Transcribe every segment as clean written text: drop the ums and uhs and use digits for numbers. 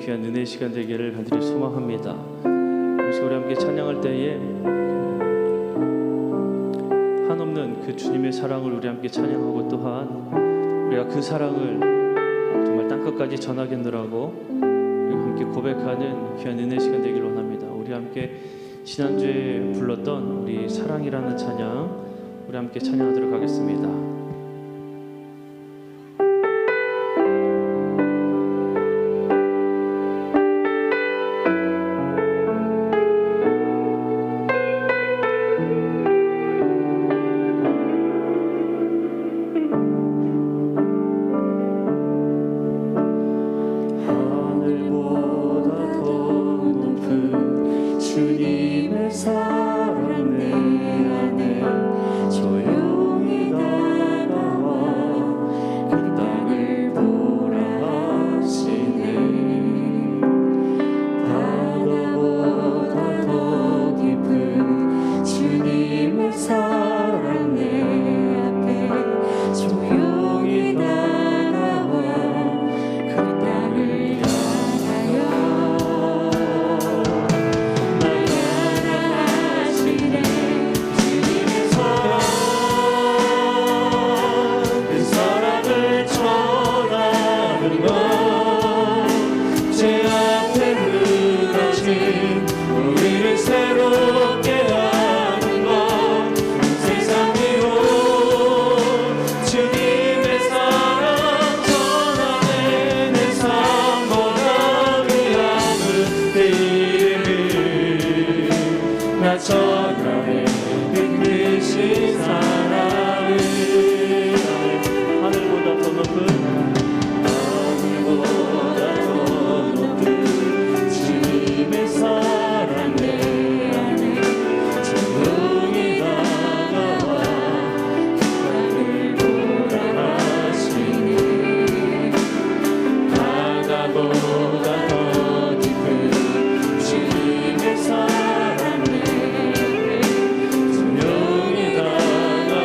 귀한 은혜의 시간 되기를 간절히 소망합니다. 그래서 우리 함께 찬양할 때에 한없는 그 주님의 사랑을 우리 함께 찬양하고, 또한 우리가 그 사랑을 정말 땅끝까지 전하겠노라고 우리가 함께 고백하는 귀한 은혜의 시간 되기를 원합니다. 우리 함께 지난주에 불렀던 우리 사랑이라는 찬양, 우리 함께 찬양하도록 하겠습니다. 주님의 사랑 내 안에 조용히 다가와 그 땅을 보라 하시네. 바다보다 더 깊은 주님의 사랑 내 앞에 조용히 다가와 그 땅을 우리를 새롭게 하는 것, 세상 위로 주님의 사랑 전하네. 내 삶보다 귀함은 내 이름을 나 전하네. 빛이신 사랑을 하늘보다 더 높은 주님의 사랑 내 안에 조용히 다가와 그 땅을 보라 하시네. 바다보다 더 깊은 주님의 사랑 내 안에 조용히 다가와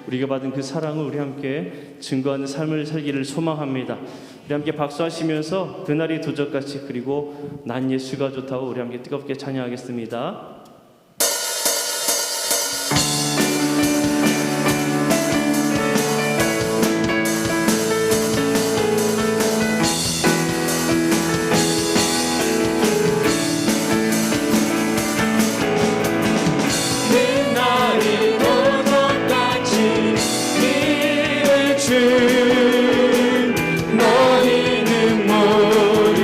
우리가 받은 그 사랑을 우리 함께 증거하는 삶을 살기를 소망합니다. 우리 함께 박수하시면서 그날이 도적같이 그리고 난 예수가 좋다고 우리 함께 뜨겁게 찬양하겠습니다. 너희는 모르느냐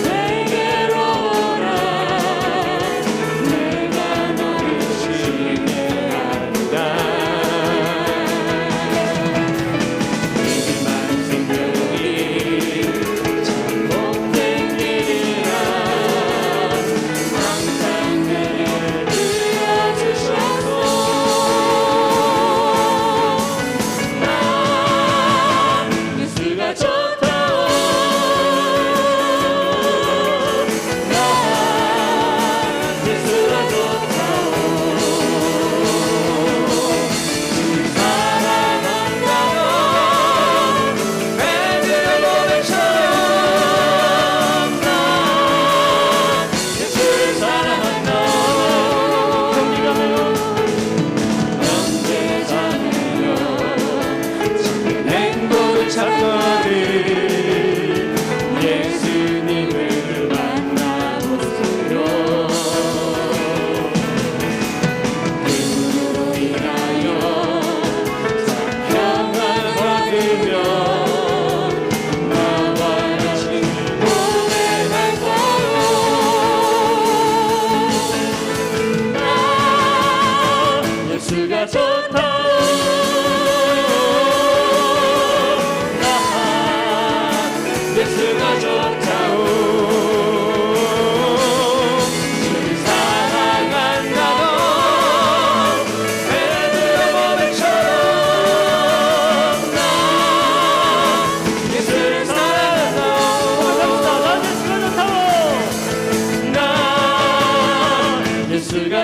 내게로 오라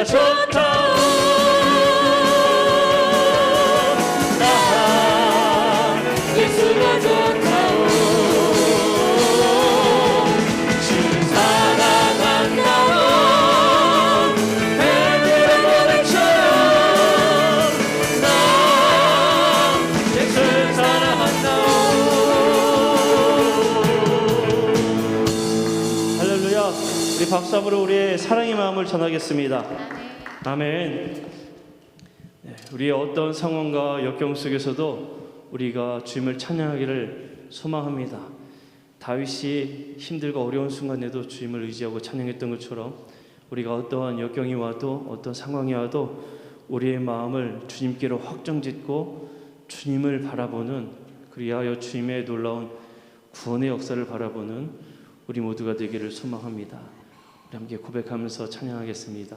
예수가 좋다. 예수가 좋다오. 주를 사랑한다오. 배부른 고백처럼 나 예수를 사랑한다오. 할렐루야. 우리 박수 함으로 우리의 사랑의 마음을 전하겠습니다. 아멘. 네, 우리의 어떤 상황과 역경 속에서도 우리가 주님을 찬양하기를 소망합니다. 다윗이 힘들고 어려운 순간에도 주님을 의지하고 찬양했던 것처럼 우리가 어떠한 역경이 와도 어떤 상황이 와도 우리의 마음을 주님께로 확정짓고 주님을 바라보는, 그리하여 주님의 놀라운 구원의 역사를 바라보는 우리 모두가 되기를 소망합니다. 우리 함께 고백하면서 찬양하겠습니다.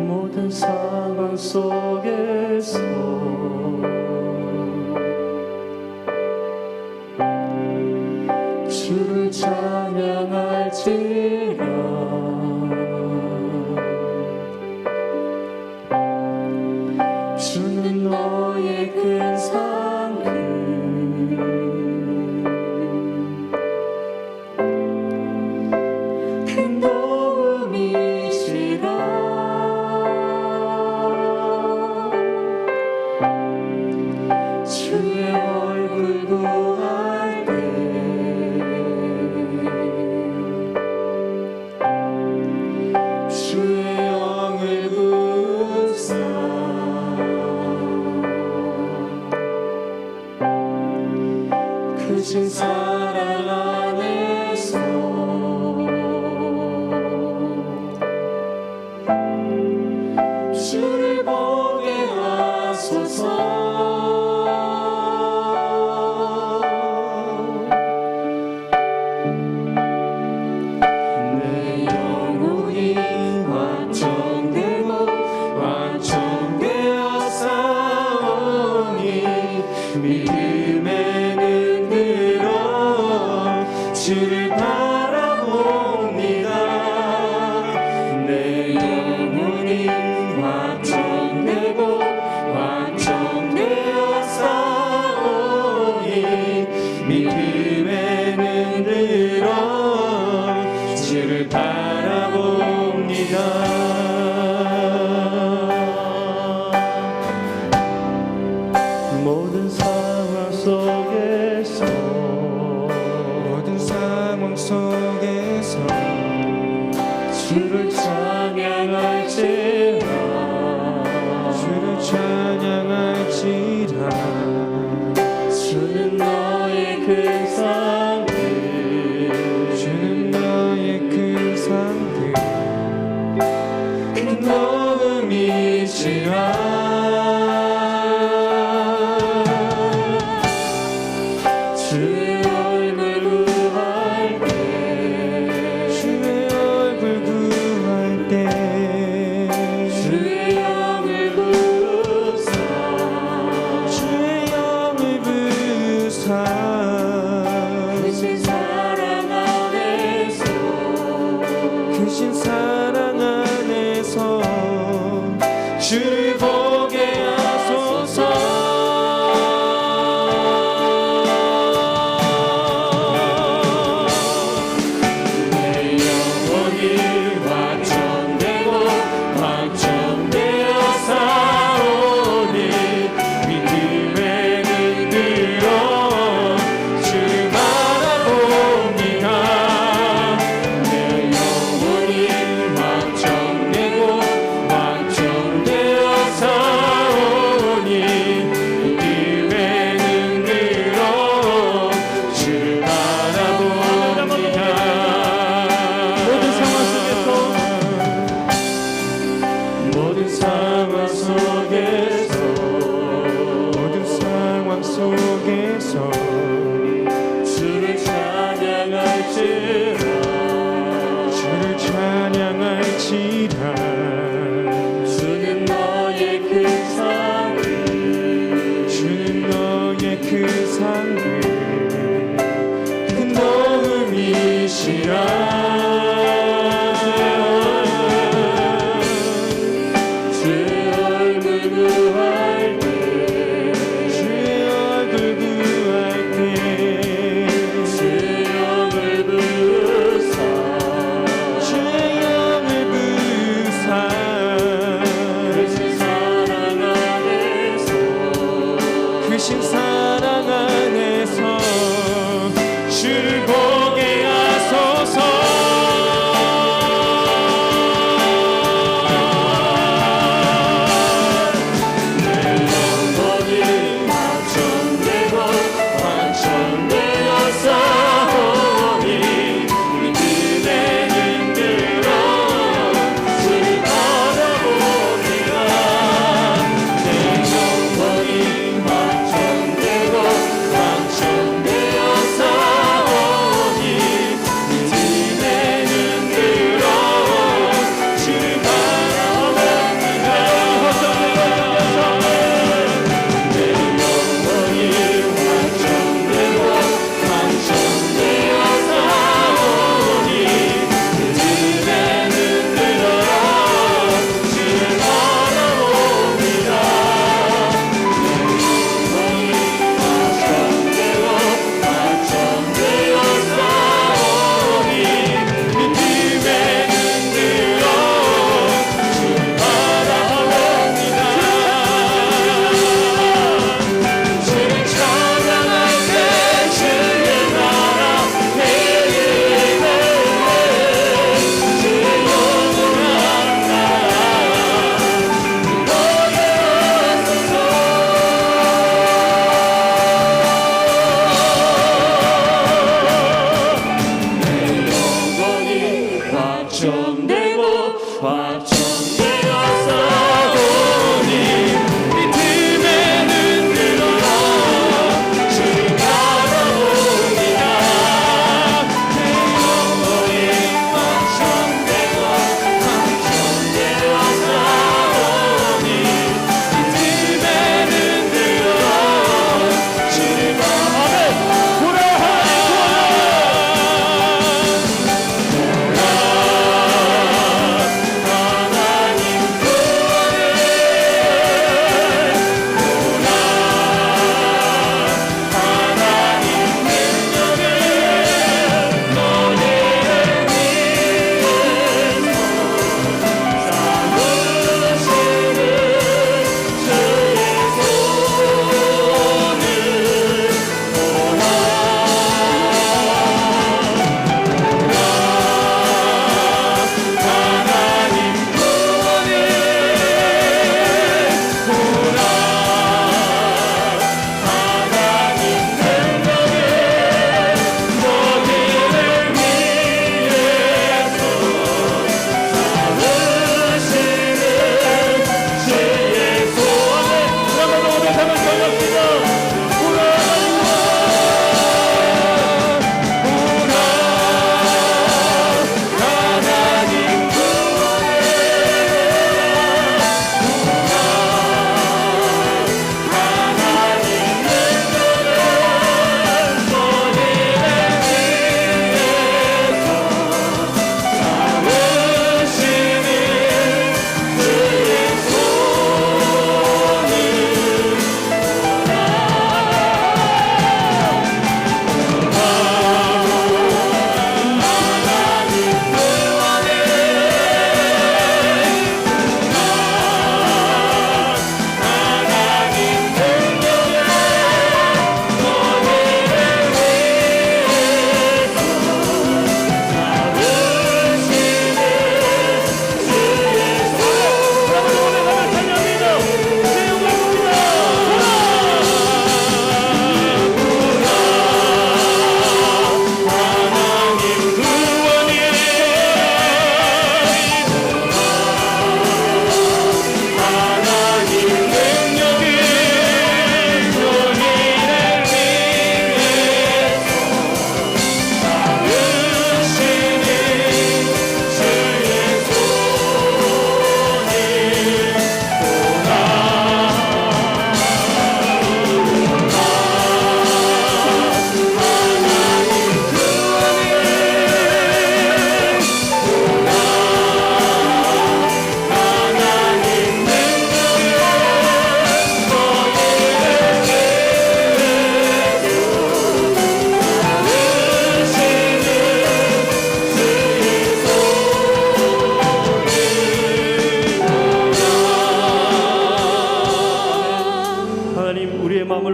모든 상황 속에서 주를 찬양할지라. 주는 너의 큰 상급, 큰 도움이시라. 주의 얼굴 구할 때 주의 영을 부사 크신 사랑 안에서 주를 보게 하소서. 믿음에는 들어 주를 바라봅니다. 내 영혼이 확정되고 확정되어 싸우니 믿음에는 들어 주를 바라봅니다. 모든 상황 속에서 주를 찬양할지라. 주는 너의 큰 상급, 큰 도움이시라. 주의 얼굴 구할 때 주의 영을 부사 크신 사랑 안에서 주를 보게 하소서. 내 영혼이 확정되고 확정되어 싸우니 믿음에는 들어 주를 바라봅니다. 내 영혼이 확정되고 확정되어 싸우니 믿음에는 들어 주를 바라봅니다. 모든 상황 속에서 그 상을 큰 도움이시라 주의 얼굴 구할 때 주의 얼굴 구할 때 주의 영을 부사 주의 영을 부사 크신 사랑 안에서 주를 보게 하소서 내 영혼이 확정되고 확정되었사오니 그대 힘들어 주를 바라봅니다 내 영혼이 확정되었사오니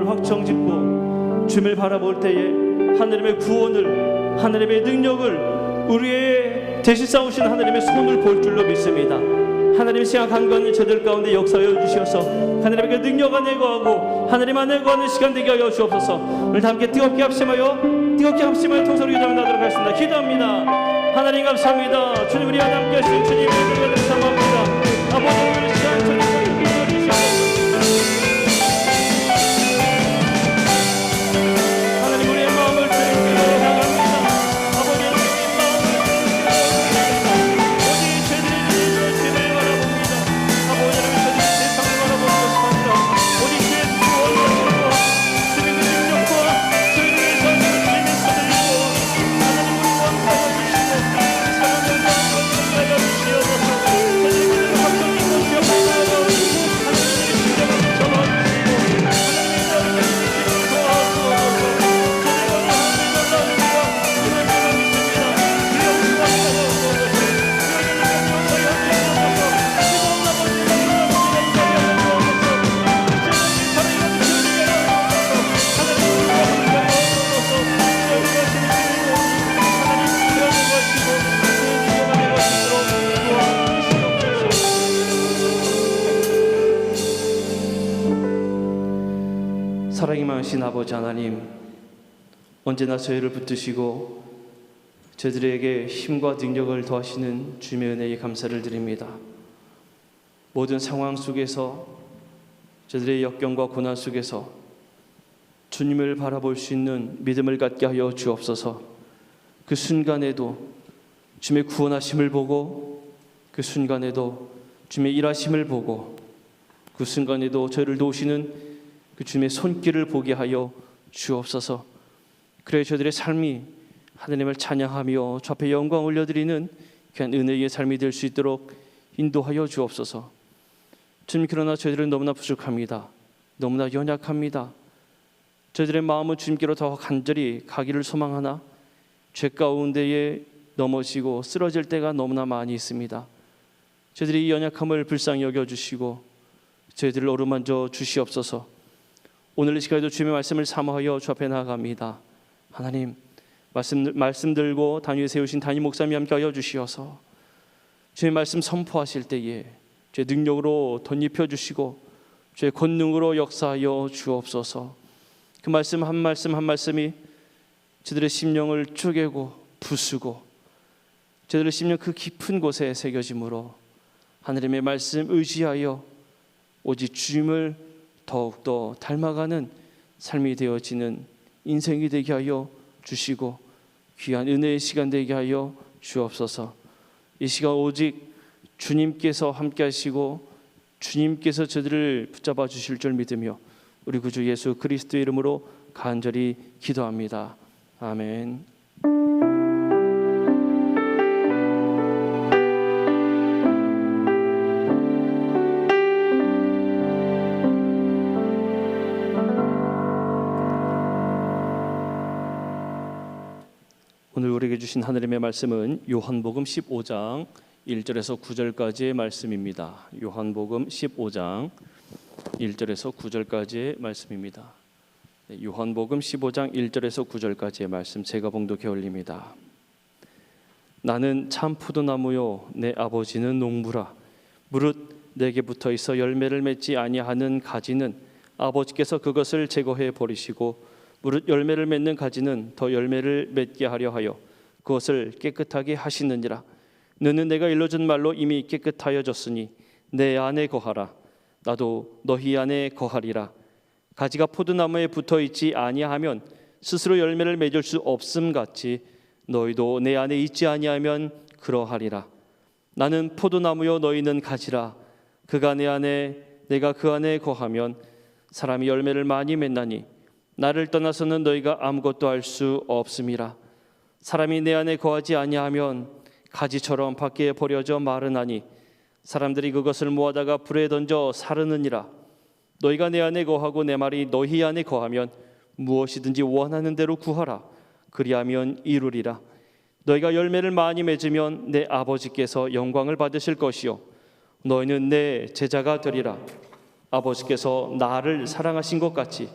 마음을 확정짓고 주님을 바라볼 때에 하나님의 구원을, 하나님의 능력을, 우리의 대신 싸우신 하나님의 손을 볼 줄로 믿습니다. 하나님 시간 간간히 저들 가운데 역사하여 주시어서 하나님의 그 능력 안에 거하고 하나님 안에 거하는 시간 되게 하여 주옵소서. 오늘 함께 뜨겁게 합심하여 통성으로 기도하도록 하겠습니다. 기도합니다. 하나님 감사합니다. 주님 우리 안에 함께 하신 주님 은혜를 감사합니다. 아버지 오늘 시간 저녁 사랑이 많으신 아버지 하나님, 언제나 저희를 붙드시고 저희들에게 힘과 능력을 더하시는 주님의 은혜에 감사를 드립니다. 모든 상황 속에서 저희들의 역경과 고난 속에서 주님을 바라볼 수 있는 믿음을 갖게 하여 주옵소서. 그 순간에도 주님의 구원하심을 보고, 그 순간에도 주님의 일하심을 보고, 그 순간에도 저희를 도우시는 그 주님의 손길을 보게 하여 주옵소서. 그래 저희들의 삶이 하나님을 찬양하며 주 앞에 영광 올려드리는 귀한 은혜의 삶이 될 수 있도록 인도하여 주옵소서. 주님, 그러나 저희들은 너무나 부족합니다. 너무나 연약합니다. 저희들의 마음은 주님께로 더 간절히 가기를 소망하나 죄 가운데에 넘어지고 쓰러질 때가 너무나 많이 있습니다. 저희들이 이 연약함을 불쌍히 여겨주시고 저희들을 어루만져 주시옵소서. 오늘 이 시간에도 주님의 말씀을 사모하여 주 앞에 나아갑니다. 하나님, 말씀 들고 단위에 세우신 담임 목사님 함께 하여 주시어서 주의 말씀 선포하실 때에 주의 능력으로 덧입혀 주시고 주의 권능으로 역사하여 주옵소서. 그 말씀 한 말씀이 저들의 심령을 쪼개고 부수고 저들의 심령 그 깊은 곳에 새겨짐으로 하나님의 말씀 의지하여 오직 주님을 더욱더 닮아가는 삶이 되어지는 인생이 되게 하여 주시고 귀한 은혜의 시간 되게 하여 주옵소서. 이 시간 오직 주님께서 함께 하시고 주님께서 저들을 붙잡아 주실 줄 믿으며 우리 구주 예수 그리스도의 이름으로 간절히 기도합니다. 아멘. 오늘 우리에게 주신 하나님의 말씀은 요한복음 15장 1절에서 9절까지의 말씀입니다. 요한복음 15장 1절에서 9절까지의 말씀입니다. 요한복음 15장 1절에서 9절까지의 말씀 제가 봉독해 올립니다. 나는 참 포도나무요 내 아버지는 농부라. 무릇 내게 붙어 있어 열매를 맺지 아니하는 가지는 아버지께서 그것을 제거해 버리시고 무릇 열매를 맺는 가지는 더 열매를 맺게 하려 하여 그것을 깨끗하게 하시느니라. 너는 내가 일러준 말로 이미 깨끗하여졌으니 내 안에 거하라. 나도 너희 안에 거하리라. 가지가 포도나무에 붙어 있지 아니하면 스스로 열매를 맺을 수 없음 같이 너희도 내 안에 있지 아니하면 그러하리라. 나는 포도나무요 너희는 가지라. 그가 내 안에 내가 그 안에 거하면 사람이 열매를 많이 맺나니 나를 떠나서는 너희가 아무것도 할 수 없음이라. 사람이 내 안에 거하지 아니하면 가지처럼 밖에 버려져 마르나니 사람들이 그것을 모아다가 불에 던져 사르느니라. 너희가 내 안에 거하고 내 말이 너희 안에 거하면 무엇이든지 원하는 대로 구하라. 그리하면 이루리라. 너희가 열매를 많이 맺으면 내 아버지께서 영광을 받으실 것이요 너희는 내 제자가 되리라. 아버지께서 나를 사랑하신 것 같이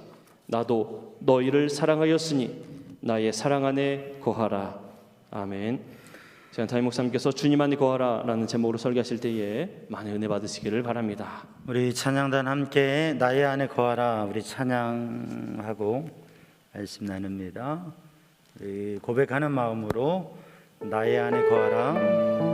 나도 너희를 사랑하였으니 나의 사랑 안에 거하라. 아멘. 제가 담임 목사님께서 주님 안에 거하라 라는 제목으로 설교하실 때에 많은 은혜 받으시기를 바랍니다. 우리 찬양단 함께 나의 안에 거하라 우리 찬양하고 말씀 나눕니다. 우리 고백하는 마음으로 나의 안에 거하라.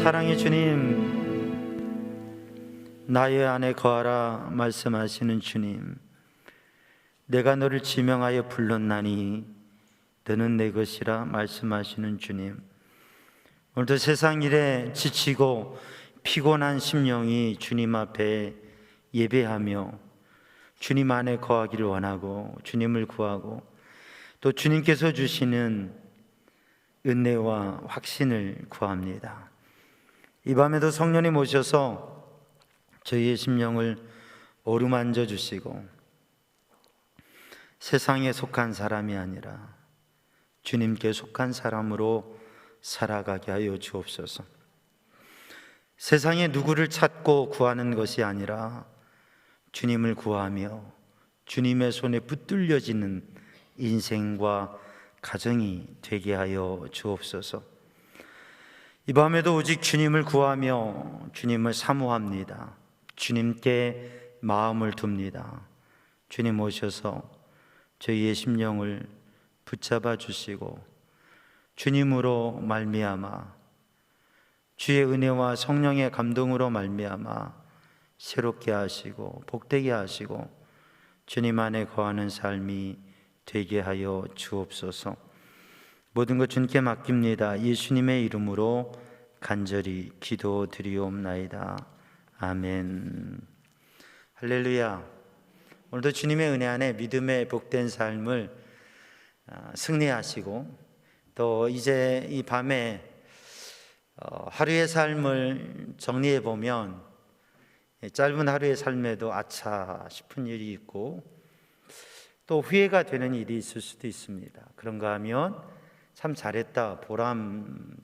사랑의 주님, 나의 안에 거하라 말씀하시는 주님, 내가 너를 지명하여 불렀나니 너는 내 것이라 말씀하시는 주님, 오늘도 세상 일에 지치고 피곤한 심령이 주님 앞에 예배하며 주님 안에 거하기를 원하고 주님을 구하고 또 주님께서 주시는 은혜와 확신을 구합니다. 이 밤에도 성령님 오셔서 저희의 심령을 어루만져 주시고 세상에 속한 사람이 아니라 주님께 속한 사람으로 살아가게 하여 주옵소서. 세상에 누구를 찾고 구하는 것이 아니라 주님을 구하며 주님의 손에 붙들려지는 인생과 가정이 되게 하여 주옵소서. 이 밤에도 오직 주님을 구하며 주님을 사모합니다. 주님께 마음을 둡니다. 주님 오셔서 저희의 심령을 붙잡아 주시고 주님으로 말미암아 주의 은혜와 성령의 감동으로 말미암아 새롭게 하시고 복되게 하시고 주님 안에 거하는 삶이 되게 하여 주옵소서. 모든 것 주님께 맡깁니다. 예수님의 이름으로 간절히 기도드리옵나이다. 아멘. 할렐루야. 오늘도 주님의 은혜 안에 믿음의 복된 삶을 승리하시고 또 이제 이 밤에 하루의 삶을 정리해 보면 짧은 하루의 삶에도 아차 싶은 일이 있고 또 후회가 되는 일이 있을 수도 있습니다. 그런가 하면 참 잘했다 보람스럽게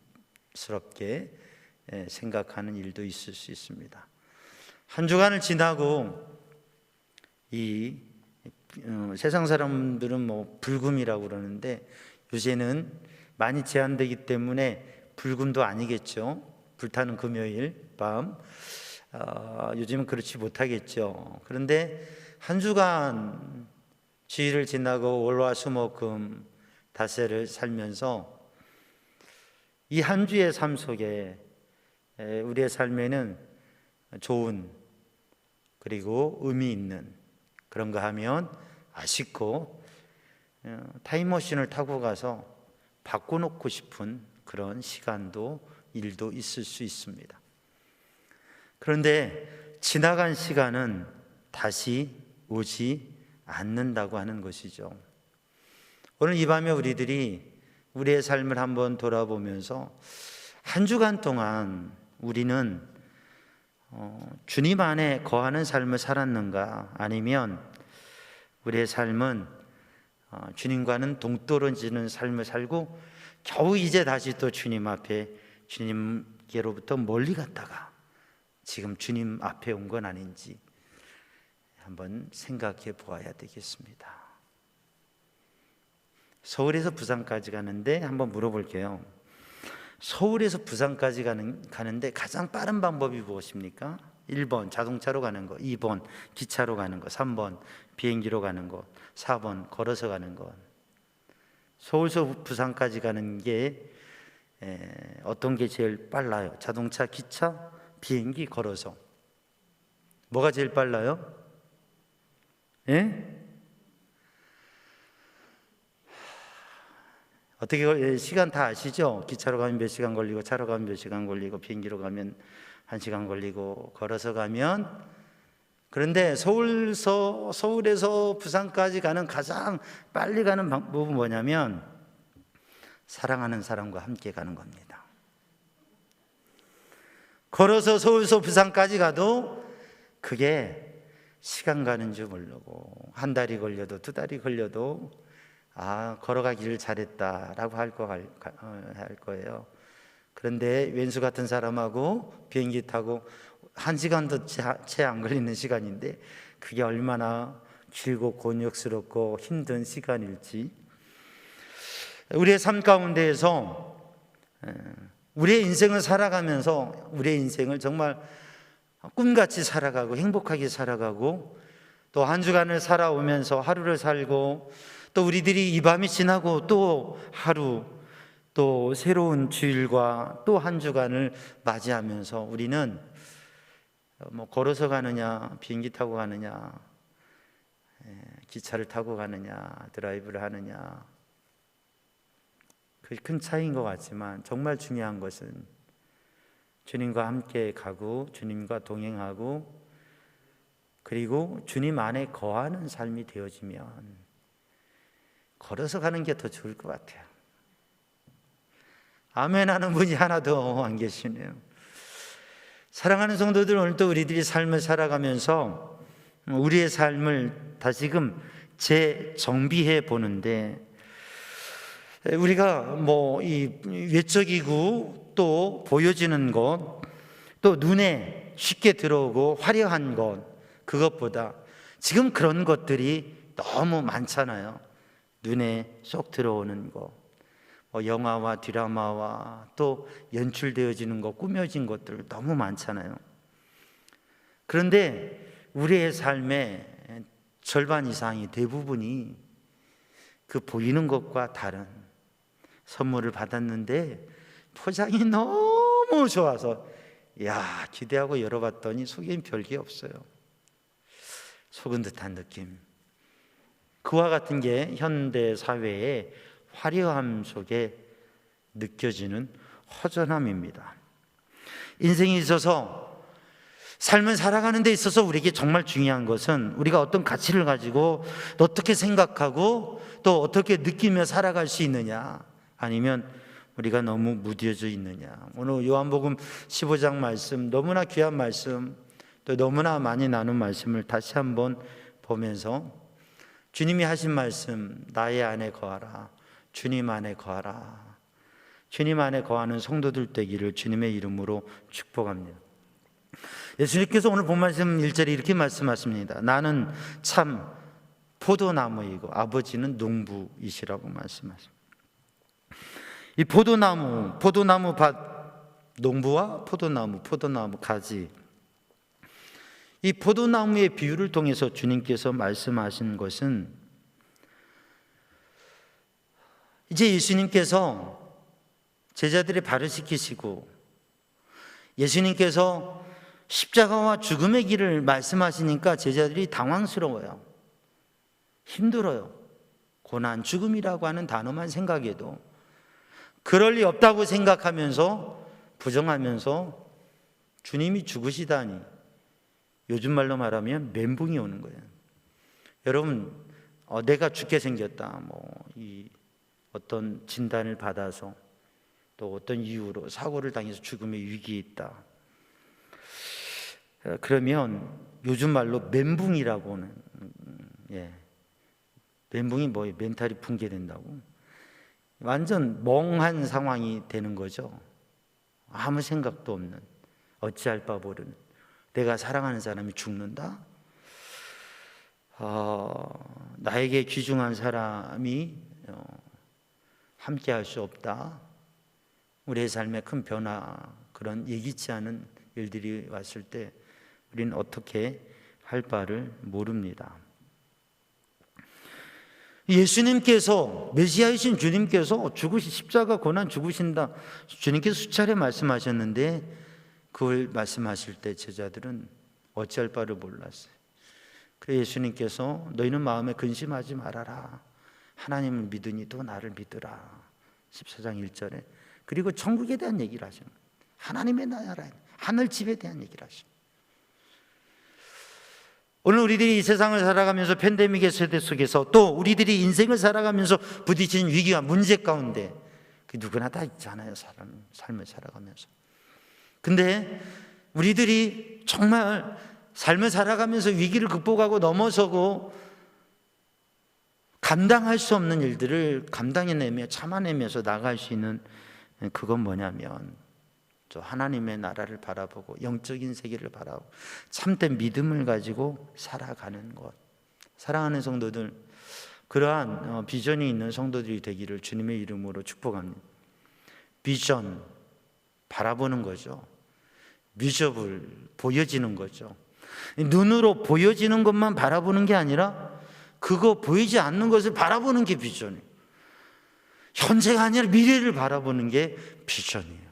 생각하는 일도 있을 수 있습니다. 한 주간을 지나고 이 세상 사람들은 뭐 불금이라고 그러는데 요새는 많이 제한되기 때문에 불금도 아니겠죠. 불타는 금요일 밤 요즘은 그렇지 못하겠죠. 그런데 한 주간 주일을 지나고 월화수목금 닷새를 살면서 이 한 주의 삶 속에 우리의 삶에는 좋은 그리고 의미 있는 그런가 하면 아쉽고 타임머신을 타고 가서 바꿔놓고 싶은 그런 시간도 일도 있을 수 있습니다. 그런데 지나간 시간은 다시 오지 않는다고 하는 것이죠. 오늘 이 밤에 우리들이 우리의 삶을 한번 돌아보면서 한 주간 동안 우리는 주님 안에 거하는 삶을 살았는가, 아니면 우리의 삶은 주님과는 동떨어지는 삶을 살고 겨우 이제 다시 또 주님 앞에 주님께로부터 멀리 갔다가 지금 주님 앞에 온 건 아닌지 한번 생각해 보아야 되겠습니다. 서울에서 부산까지 가는데 한번 물어볼게요. 서울에서 부산까지 가는데 가장 빠른 방법이 무엇입니까? 1번 자동차로 가는 거, 2번 기차로 가는 거, 3번 비행기로 가는 거, 4번 걸어서 가는 거. 서울에서 부산까지 가는 게 어떤 게 제일 빨라요? 자동차, 기차, 비행기, 걸어서. 뭐가 제일 빨라요? 예? 어떻게 시간 다 아시죠? 기차로 가면 몇 시간 걸리고 차로 가면 몇 시간 걸리고 비행기로 가면 1시간 걸리고 걸어서 가면. 그런데 서울에서 부산까지 가는 가장 빨리 가는 방법은 뭐냐면 사랑하는 사람과 함께 가는 겁니다. 걸어서 서울에서 부산까지 가도 그게 시간 가는 줄 모르고 한 달이 걸려도 두 달이 걸려도 걸어가기를 잘했다라고 할 거예요. 그런데 왼수 같은 사람하고 비행기 타고 1시간도 채 안 걸리는 시간인데 그게 얼마나 길고 곤욕스럽고 힘든 시간일지. 우리의 삶 가운데에서 우리의 인생을 살아가면서 우리의 인생을 정말 꿈같이 살아가고 행복하게 살아가고 또 한 주간을 살아오면서 하루를 살고 또 우리들이 이 밤이 지나고 또 하루 또 새로운 주일과 또 한 주간을 맞이하면서 우리는 걸어서 가느냐 비행기 타고 가느냐 기차를 타고 가느냐 드라이브를 하느냐 그게 큰 차이인 것 같지만 정말 중요한 것은 주님과 함께 가고 주님과 동행하고 그리고 주님 안에 거하는 삶이 되어지면 걸어서 가는 게 더 좋을 것 같아요. 아멘 하는 분이 하나도 안 계시네요. 사랑하는 성도들, 오늘도 우리들이 삶을 살아가면서 우리의 삶을 다시금 재정비해 보는데 우리가 이 외적이고 또 보여지는 것, 또 눈에 쉽게 들어오고 화려한 것, 그것보다 지금 그런 것들이 너무 많잖아요. 눈에 쏙 들어오는 것, 영화와 드라마와 또 연출되어지는 것, 꾸며진 것들 너무 많잖아요. 그런데 우리의 삶의 절반 이상이 대부분이 그 보이는 것과 다른 선물을 받았는데 포장이 너무 좋아서 야, 기대하고 열어봤더니 속엔 별게 없어요. 속은 듯한 느낌. 그와 같은 게 현대 사회의 화려함 속에 느껴지는 허전함입니다. 인생에 있어서 삶을 살아가는 데 있어서 우리에게 정말 중요한 것은 우리가 어떤 가치를 가지고 또 어떻게 생각하고 또 어떻게 느끼며 살아갈 수 있느냐, 아니면 우리가 너무 무뎌져 있느냐. 오늘 요한복음 15장 말씀, 너무나 귀한 말씀, 또 너무나 많이 나눈 말씀을 다시 한번 보면서 주님이 하신 말씀, 나의 안에 거하라, 주님 안에 거하라, 주님 안에 거하는 성도들 되기를 주님의 이름으로 축복합니다. 예수님께서 오늘 본 말씀 1절에 이렇게 말씀하십니다. 나는 참 포도나무이고 아버지는 농부이시라고 말씀하십니다. 이 포도나무 밭, 농부와 포도나무 가지, 이 포도나무의 비유를 통해서 주님께서 말씀하신 것은 이제 예수님께서 제자들의 발을 씻기시고 예수님께서 십자가와 죽음의 길을 말씀하시니까 제자들이 당황스러워요. 힘들어요. 고난, 죽음이라고 하는 단어만 생각해도 그럴 리 없다고 생각하면서 부정하면서 주님이 죽으시다니, 요즘 말로 말하면 멘붕이 오는 거예요. 여러분, 내가 죽게 생겼다, 이 어떤 진단을 받아서 또 어떤 이유로 사고를 당해서 죽음의 위기에 있다, 그러면 요즘 말로 멘붕이라고는, 멘붕이 뭐예요? 멘탈이 붕괴된다고. 완전 멍한 상황이 되는 거죠. 아무 생각도 없는, 어찌할 바 모르는, 내가 사랑하는 사람이 죽는다? 나에게 귀중한 사람이 함께 할 수 없다? 우리의 삶에 큰 변화, 그런 예기치 않은 일들이 왔을 때 우리는 어떻게 할 바를 모릅니다. 예수님께서, 메시아이신 주님께서 십자가 고난 죽으신다, 주님께서 수차례 말씀하셨는데 그걸 말씀하실 때 제자들은 어찌할 바를 몰랐어요. 그래서 예수님께서 너희는 마음에 근심하지 말아라, 하나님을 믿으니 또 나를 믿으라, 14장 1절에. 그리고 천국에 대한 얘기를 하시는 거예요. 하나님의 나라, 하늘집에 대한 얘기를 하시는 거예요. 오늘 우리들이 이 세상을 살아가면서 팬데믹의 세대 속에서 또 우리들이 인생을 살아가면서 부딪히는 위기와 문제 가운데 누구나 다 있잖아요. 삶을 살아가면서. 근데 우리들이 정말 삶을 살아가면서 위기를 극복하고 넘어서고 감당할 수 없는 일들을 감당해내며 참아내면서 나갈 수 있는, 그건 뭐냐면 저 하나님의 나라를 바라보고 영적인 세계를 바라보고 참된 믿음을 가지고 살아가는 것. 사랑하는 성도들, 그러한 비전이 있는 성도들이 되기를 주님의 이름으로 축복합니다. 비전, 바라보는 거죠. 비저블, 보여지는 거죠. 눈으로 보여지는 것만 바라보는 게 아니라 그거 보이지 않는 것을 바라보는 게 비전이에요. 현재가 아니라 미래를 바라보는 게 비전이에요.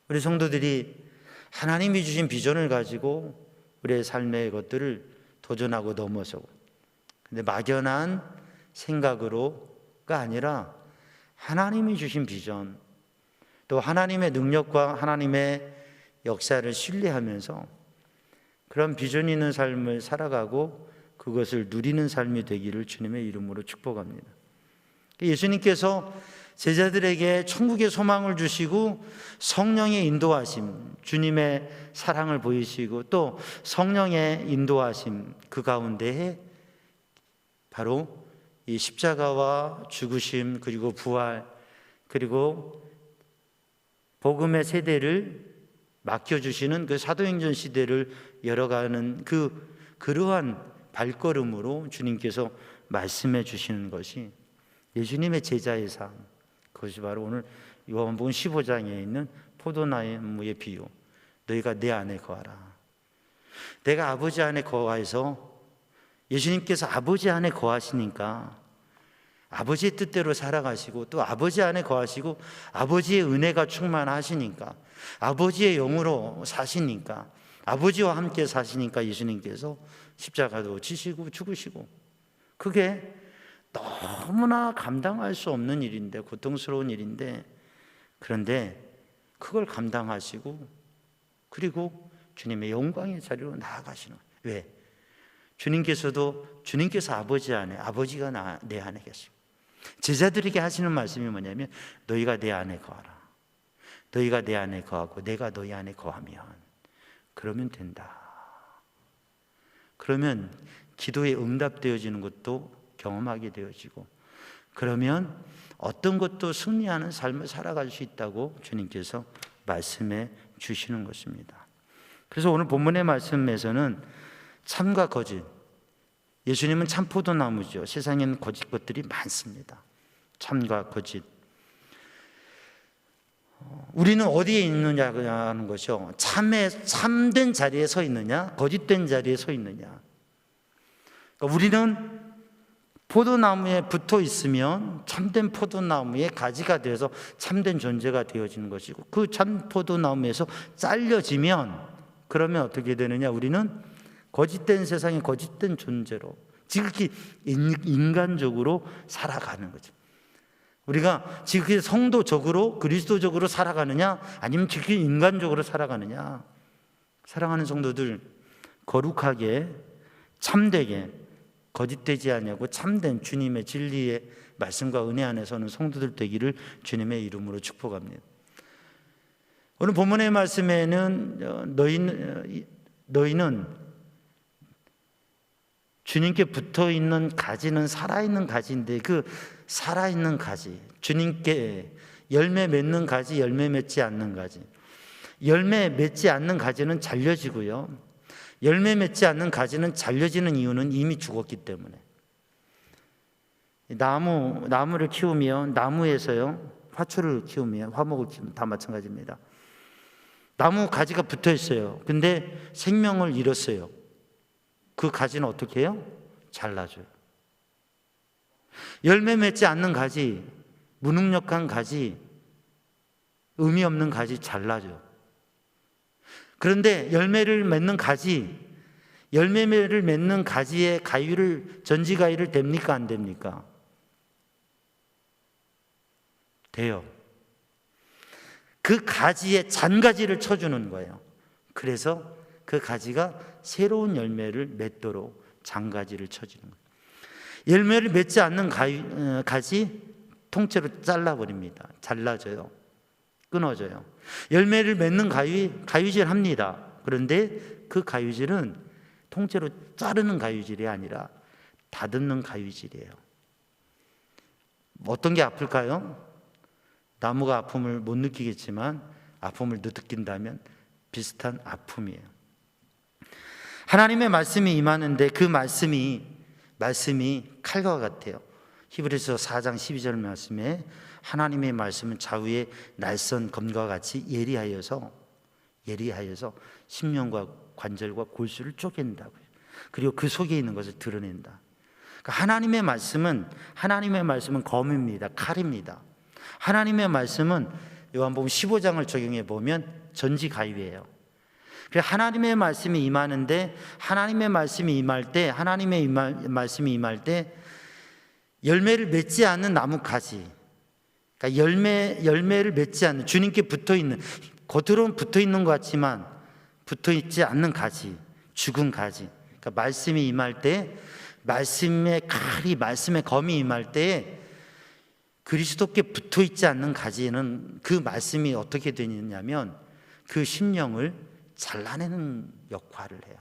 우리 성도들이 하나님이 주신 비전을 가지고 우리의 삶의 것들을 도전하고 넘어서고, 근데 막연한 생각으로가 아니라 하나님이 주신 비전, 또 하나님의 능력과 하나님의 역사를 신뢰하면서 그런 비전 있는 삶을 살아가고 그것을 누리는 삶이 되기를 주님의 이름으로 축복합니다. 예수님께서 제자들에게 천국의 소망을 주시고 성령의 인도하심, 주님의 사랑을 보이시고 또 성령의 인도하심, 그 가운데에 바로 이 십자가와 죽으심, 그리고 부활, 그리고 복음의 세대를 맡겨주시는 그 사도행전 시대를 열어가는 그러한 발걸음으로 주님께서 말씀해 주시는 것이 예수님의 제자의 삶, 그것이 바로 오늘 요한복음 15장에 있는 포도나무의 비유. 너희가 내 안에 거하라. 내가 아버지 안에 거하여서, 예수님께서 아버지 안에 거하시니까 아버지의 뜻대로 살아가시고 또 아버지 안에 거하시고 아버지의 은혜가 충만하시니까 아버지의 영으로 사시니까 아버지와 함께 사시니까 예수님께서 십자가도 지시고 죽으시고 그게 너무나 감당할 수 없는 일인데 고통스러운 일인데 그런데 그걸 감당하시고 그리고 주님의 영광의 자리로 나아가시는 거예요. 왜? 주님께서 아버지 안에 아버지가 내 안에 계시고 제자들에게 하시는 말씀이 뭐냐면 너희가 내 안에 거하라. 너희가 내 안에 거하고 내가 너희 안에 거하면 그러면 된다. 그러면 기도에 응답되어지는 것도 경험하게 되어지고 그러면 어떤 것도 승리하는 삶을 살아갈 수 있다고 주님께서 말씀해 주시는 것입니다. 그래서 오늘 본문의 말씀에서는 참과 거짓, 예수님은 참 포도나무죠. 세상에는 거짓 것들이 많습니다. 참과 거짓. 우리는 어디에 있느냐는 것이요. 참된 자리에 서 있느냐, 거짓된 자리에 서 있느냐. 그러니까 우리는 포도나무에 붙어 있으면 참된 포도나무의 가지가 되어서 참된 존재가 되어지는 것이고 그 참 포도나무에서 잘려지면 그러면 어떻게 되느냐? 우리는 거짓된 세상의 거짓된 존재로 지극히 인간적으로 살아가는 거죠. 우리가 지극히 성도적으로 그리스도적으로 살아가느냐 아니면 지극히 인간적으로 살아가느냐. 사랑하는 성도들 거룩하게 참되게 거짓되지 아니하고 참된 주님의 진리의 말씀과 은혜 안에 서는 성도들 되기를 주님의 이름으로 축복합니다. 오늘 본문의 말씀에는 너희는 주님께 붙어있는 가지는 살아있는 가지인데 그 살아있는 가지 주님께 열매 맺는 가지 열매 맺지 않는 가지 열매 맺지 않는 가지는 잘려지고요 열매 맺지 않는 가지는 잘려지는 이유는 이미 죽었기 때문에 나무를 키우면 나무에서요 화초를 키우면 화목을 키우면 다 마찬가지입니다. 나무 가지가 붙어 있어요. 근데 생명을 잃었어요. 그 가지는 어떻게 해요? 잘라줘요. 열매 맺지 않는 가지, 무능력한 가지, 의미 없는 가지 잘라줘요. 그런데 열매를 맺는 가지, 열매를 맺는 가지의 전지가위를 댑니까? 안 됩니까? 돼요. 그 가지에 잔가지를 쳐주는 거예요. 그래서 그 가지가 새로운 열매를 맺도록 잔가지를 쳐주는 거예요. 열매를 맺지 않는 가지 통째로 잘라버립니다. 잘라져요. 끊어져요. 열매를 맺는 가위질 합니다. 그런데 그 가위질은 통째로 자르는 가위질이 아니라 다듬는 가위질이에요. 어떤 게 아플까요? 나무가 아픔을 못 느끼겠지만 아픔을 느낀다면 비슷한 아픔이에요. 하나님의 말씀이 임하는데 그 말씀이 칼과 같아요. 히브리서 4장 12절 말씀에 하나님의 말씀은 좌우의 날선 검과 같이 예리하여서 심령과 관절과 골수를 쪼갠다고요. 그리고 그 속에 있는 것을 드러낸다. 그러니까 하나님의 말씀은 검입니다. 칼입니다. 하나님의 말씀은 요한복음 15장을 적용해 보면 전지가위예요. 그래서 하나님의 말씀이 임하는데 하나님의 말씀이 임할 때 열매를 맺지 않는 나무 가지, 그러니까 열매를 맺지 않는 주님께 붙어 있는 겉으로는 붙어 있는 것 같지만 붙어 있지 않는 가지, 죽은 가지. 그러니까 말씀이 임할 때 말씀의 칼이 말씀의 검이 임할 때 그리스도께 붙어 있지 않는 가지는 그 말씀이 어떻게 되느냐면 그 심령을 잘라내는 역할을 해요.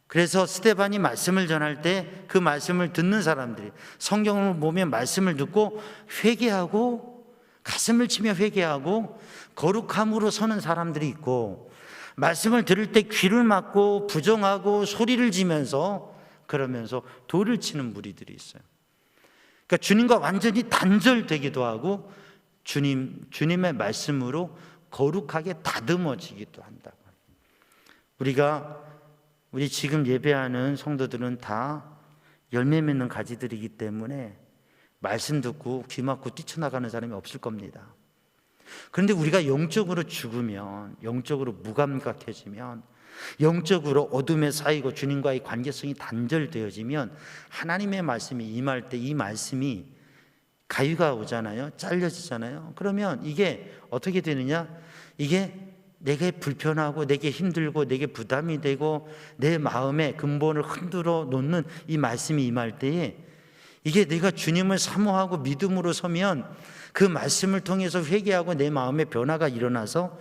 그래서 스데반이 말씀을 전할 때 그 말씀을 듣는 사람들이 성경을 보면 말씀을 듣고 회개하고 가슴을 치며 회개하고 거룩함으로 서는 사람들이 있고 말씀을 들을 때 귀를 막고 부정하고 소리를 지면서 그러면서 돌을 치는 무리들이 있어요. 그러니까 주님과 완전히 단절되기도 하고 주님의 말씀으로 거룩하게 다듬어지기도 한다고. 우리 지금 예배하는 성도들은 다 열매 맺는 가지들이기 때문에 말씀 듣고 귀 막고 뛰쳐나가는 사람이 없을 겁니다. 그런데 우리가 영적으로 죽으면, 영적으로 무감각해지면, 영적으로 어둠에 쌓이고 주님과의 관계성이 단절되어지면 하나님의 말씀이 임할 때 이 말씀이 가위가 오잖아요. 잘려지잖아요. 그러면 이게 어떻게 되느냐? 이게 내게 불편하고 내게 힘들고 내게 부담이 되고 내 마음의 근본을 흔들어 놓는 이 말씀이 임할 때에 이게 내가 주님을 사모하고 믿음으로 서면 그 말씀을 통해서 회개하고 내 마음의 변화가 일어나서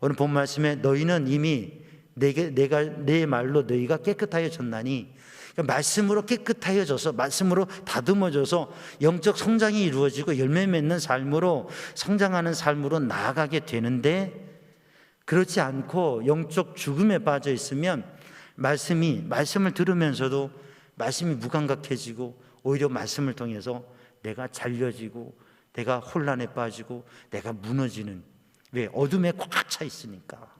오늘 본 말씀에 너희는 이미 내가 내 말로 너희가 깨끗하여졌나니, 그러니까 말씀으로 깨끗하여져서 말씀으로 다듬어져서 영적 성장이 이루어지고 열매 맺는 삶으로 성장하는 삶으로 나아가게 되는데, 그렇지 않고 영적 죽음에 빠져 있으면 말씀을 들으면서도 말씀이 무감각해지고 오히려 말씀을 통해서 내가 잘려지고 내가 혼란에 빠지고 내가 무너지는, 왜? 어둠에 꽉 차 있으니까.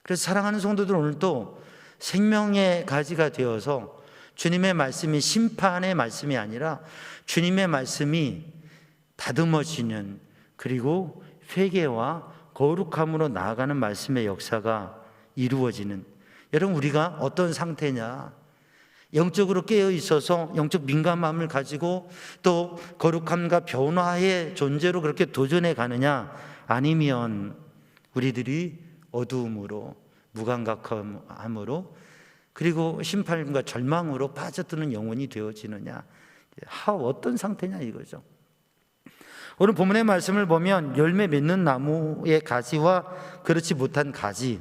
그래서 사랑하는 성도들, 오늘도 생명의 가지가 되어서 주님의 말씀이 심판의 말씀이 아니라 주님의 말씀이 다듬어지는, 그리고 회개와 거룩함으로 나아가는 말씀의 역사가 이루어지는, 여러분 우리가 어떤 상태냐, 영적으로 깨어 있어서 영적 민감함을 가지고 또 거룩함과 변화의 존재로 그렇게 도전해 가느냐, 아니면 우리들이 어두움으로 무감각함으로 그리고 심판과 절망으로 빠져드는 영혼이 되어지느냐, 어떤 상태냐 이거죠. 오늘 본문의 말씀을 보면 열매 맺는 나무의 가지와 그렇지 못한 가지,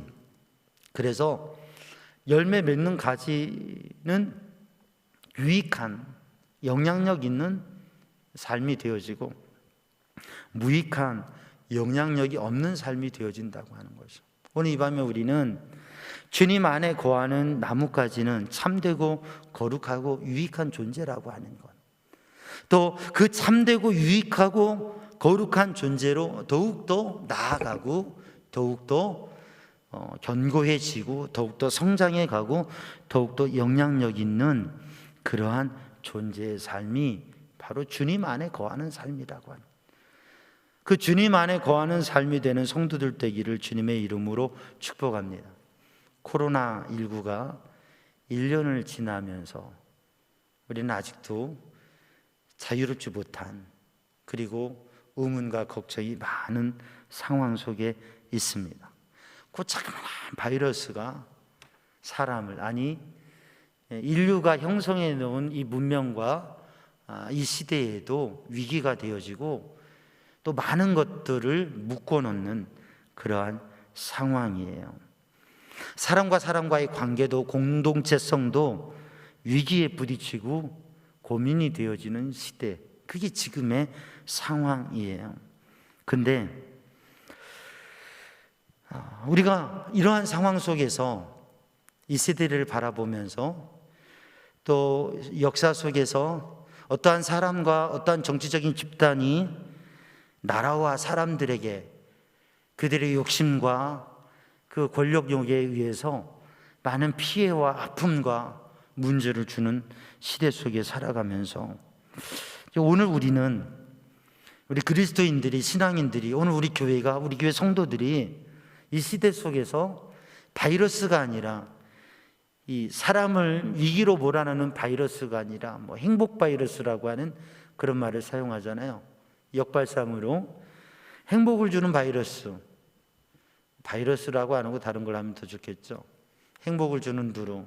그래서 열매 맺는 가지는 유익한 영향력 있는 삶이 되어지고 무익한 영향력이 없는 삶이 되어진다고 하는 거죠. 오늘 이 밤에 우리는 주님 안에 거하는 나뭇가지는 참되고 거룩하고 유익한 존재라고 하는 것, 또 그 참되고 유익하고 거룩한 존재로 더욱더 나아가고 더욱더 견고해지고 더욱더 성장해 가고 더욱더 영향력 있는 그러한 존재의 삶이 바로 주님 안에 거하는 삶이라고 하는, 그 주님 안에 거하는 삶이 되는 성도들 되기를 주님의 이름으로 축복합니다. 코로나19가 1년을 지나면서 우리는 아직도 자유롭지 못한, 그리고 의문과 걱정이 많은 상황 속에 있습니다. 그 자그마한 바이러스가 사람을, 아니 인류가 형성해 놓은 이 문명과 이 시대에도 위기가 되어지고 또 많은 것들을 묶어놓는 그러한 상황이에요. 사람과 사람과의 관계도 공동체성도 위기에 부딪히고 고민이 되어지는 시대, 그게 지금의 상황이에요. 근데 우리가 이러한 상황 속에서 이 시대를 바라보면서 또 역사 속에서 어떠한 사람과 어떠한 정치적인 집단이 나라와 사람들에게 그들의 욕심과 그 권력욕에 의해서 많은 피해와 아픔과 문제를 주는 시대 속에 살아가면서 오늘 우리는, 우리 그리스도인들이, 신앙인들이, 오늘 우리 교회가, 우리 교회 성도들이 이 시대 속에서 바이러스가 아니라, 이 사람을 위기로 몰아넣는 바이러스가 아니라 뭐 행복 바이러스라고 하는 그런 말을 사용하잖아요. 역발상으로 행복을 주는 바이러스, 바이러스라고 안 하고 다른 걸 하면 더 좋겠죠. 행복을 주는 누루,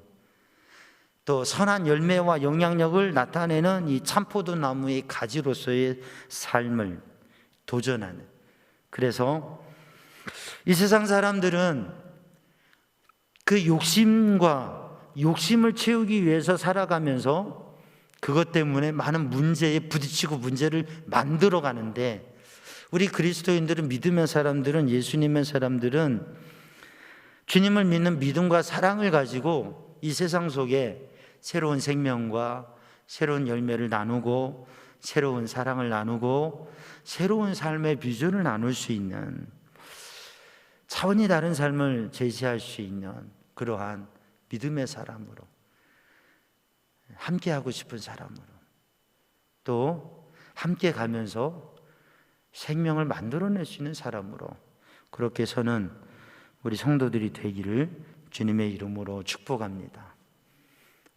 또 선한 열매와 영향력을 나타내는 이 참포도 나무의 가지로서의 삶을 도전하는, 그래서 이 세상 사람들은 그 욕심을 채우기 위해서 살아가면서 그것 때문에 많은 문제에 부딪히고 문제를 만들어 가는데, 우리 그리스도인들은, 믿음의 사람들은, 예수님의 사람들은 주님을 믿는 믿음과 사랑을 가지고 이 세상 속에 새로운 생명과 새로운 열매를 나누고 새로운 사랑을 나누고 새로운 삶의 비전을 나눌 수 있는, 차원이 다른 삶을 제시할 수 있는 그러한 믿음의 사람으로, 함께하고 싶은 사람으로, 또 함께 가면서 생명을 만들어낼 수 있는 사람으로 그렇게 서는 우리 성도들이 되기를 주님의 이름으로 축복합니다.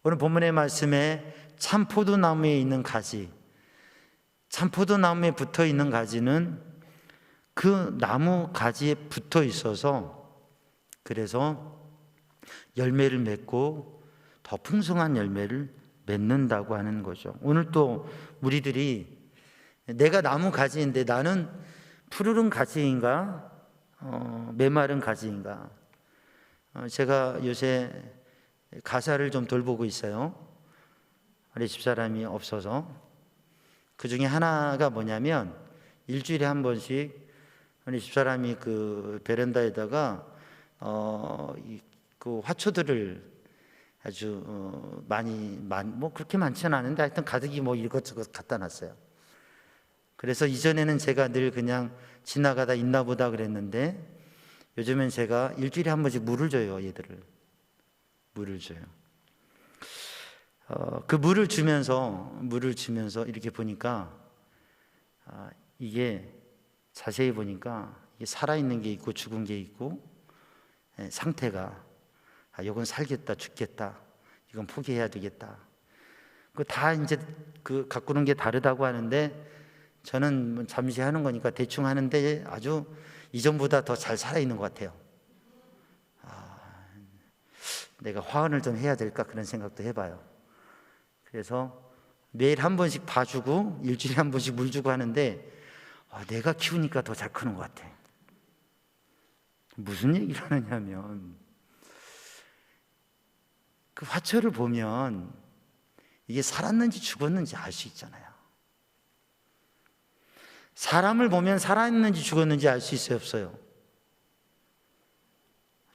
오늘 본문의 말씀에 참포도나무에 있는 가지, 참포도나무에 붙어 있는 가지는 그 나무 가지에 붙어 있어서 그래서 열매를 맺고 더 풍성한 열매를 맺는다고 하는 거죠. 오늘 또 우리들이 내가 나무 가지인데 나는 푸르른 가지인가 메마른 가지인가. 제가 요새 가사를 좀 돌보고 있어요. 우리 집사람이 없어서. 그 중에 하나가 뭐냐면 일주일에 한 번씩 우리 집사람이 그 베란다에다가 그 화초들을 아주 많이 뭐 그렇게 많지는 않은데 하여튼 가득히 뭐 이것저것 갖다 놨어요. 그래서 이전에는 제가 늘 그냥 지나가다 있나 보다 그랬는데 요즘엔 제가 일주일에 한 번씩 물을 줘요. 얘들을 물을 줘요. 그 물을 주면서 이렇게 보니까 이게 자세히 보니까 이게 살아있는 게 있고 죽은 게 있고 상태가 이건 살겠다 죽겠다 이건 포기해야 되겠다. 그 다 이제 그 가꾸는 게 다르다고 하는데 저는 잠시 하는 거니까 대충 하는데 아주 이전보다 더 잘 살아있는 것 같아요. 내가 화환을 좀 해야 될까 그런 생각도 해봐요. 그래서 매일 한 번씩 봐주고 일주일에 한 번씩 물 주고 하는데 내가 키우니까 더 잘 크는 것 같아. 무슨 얘기를 하느냐면 그 화초를 보면 이게 살았는지 죽었는지 알 수 있잖아요. 사람을 보면 살아있는지 죽었는지 알 수 있어요, 없어요?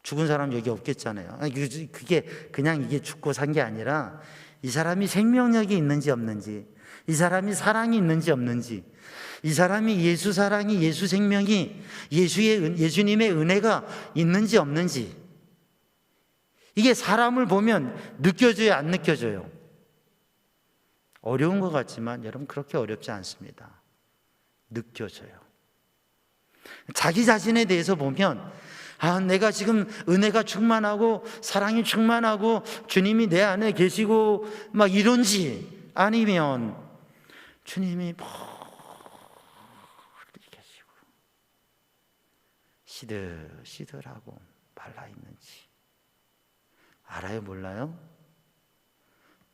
죽은 사람 여기 없겠잖아요. 그게 그냥 이게 죽고 산 게 아니라 이 사람이 생명력이 있는지 없는지, 이 사람이 사랑이 있는지 없는지, 이 사람이 예수 사랑이, 예수 생명이, 예수님의 은혜가 있는지 없는지, 이게 사람을 보면 느껴져요, 안 느껴져요? 어려운 것 같지만 여러분 그렇게 어렵지 않습니다. 느껴져요. 자기 자신에 대해서 보면 내가 지금 은혜가 충만하고 사랑이 충만하고 주님이 내 안에 계시고 막 이런지, 아니면 주님이 멀리 계시고 시들시들하고 말라있는지 알아요, 몰라요?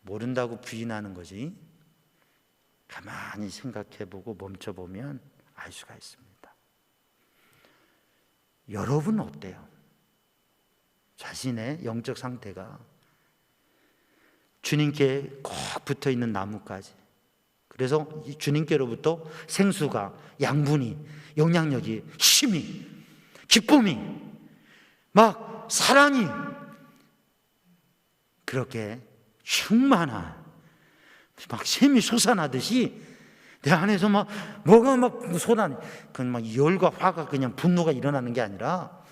모른다고 부인하는 거지 가만히 생각해보고 멈춰보면 알 수가 있습니다. 여러분은 어때요? 자신의 영적 상태가 주님께 꼭 붙어있는 나무까지, 그래서 주님께로부터 생수가, 양분이, 영향력이, 힘이, 기쁨이, 막 사랑이 그렇게 충만한, 막 샘이 솟아나듯이 내 안에서 막 뭐가 막 솟아나, 그냥 막 열과 화가 그냥 분노가 일어나는 게 아니라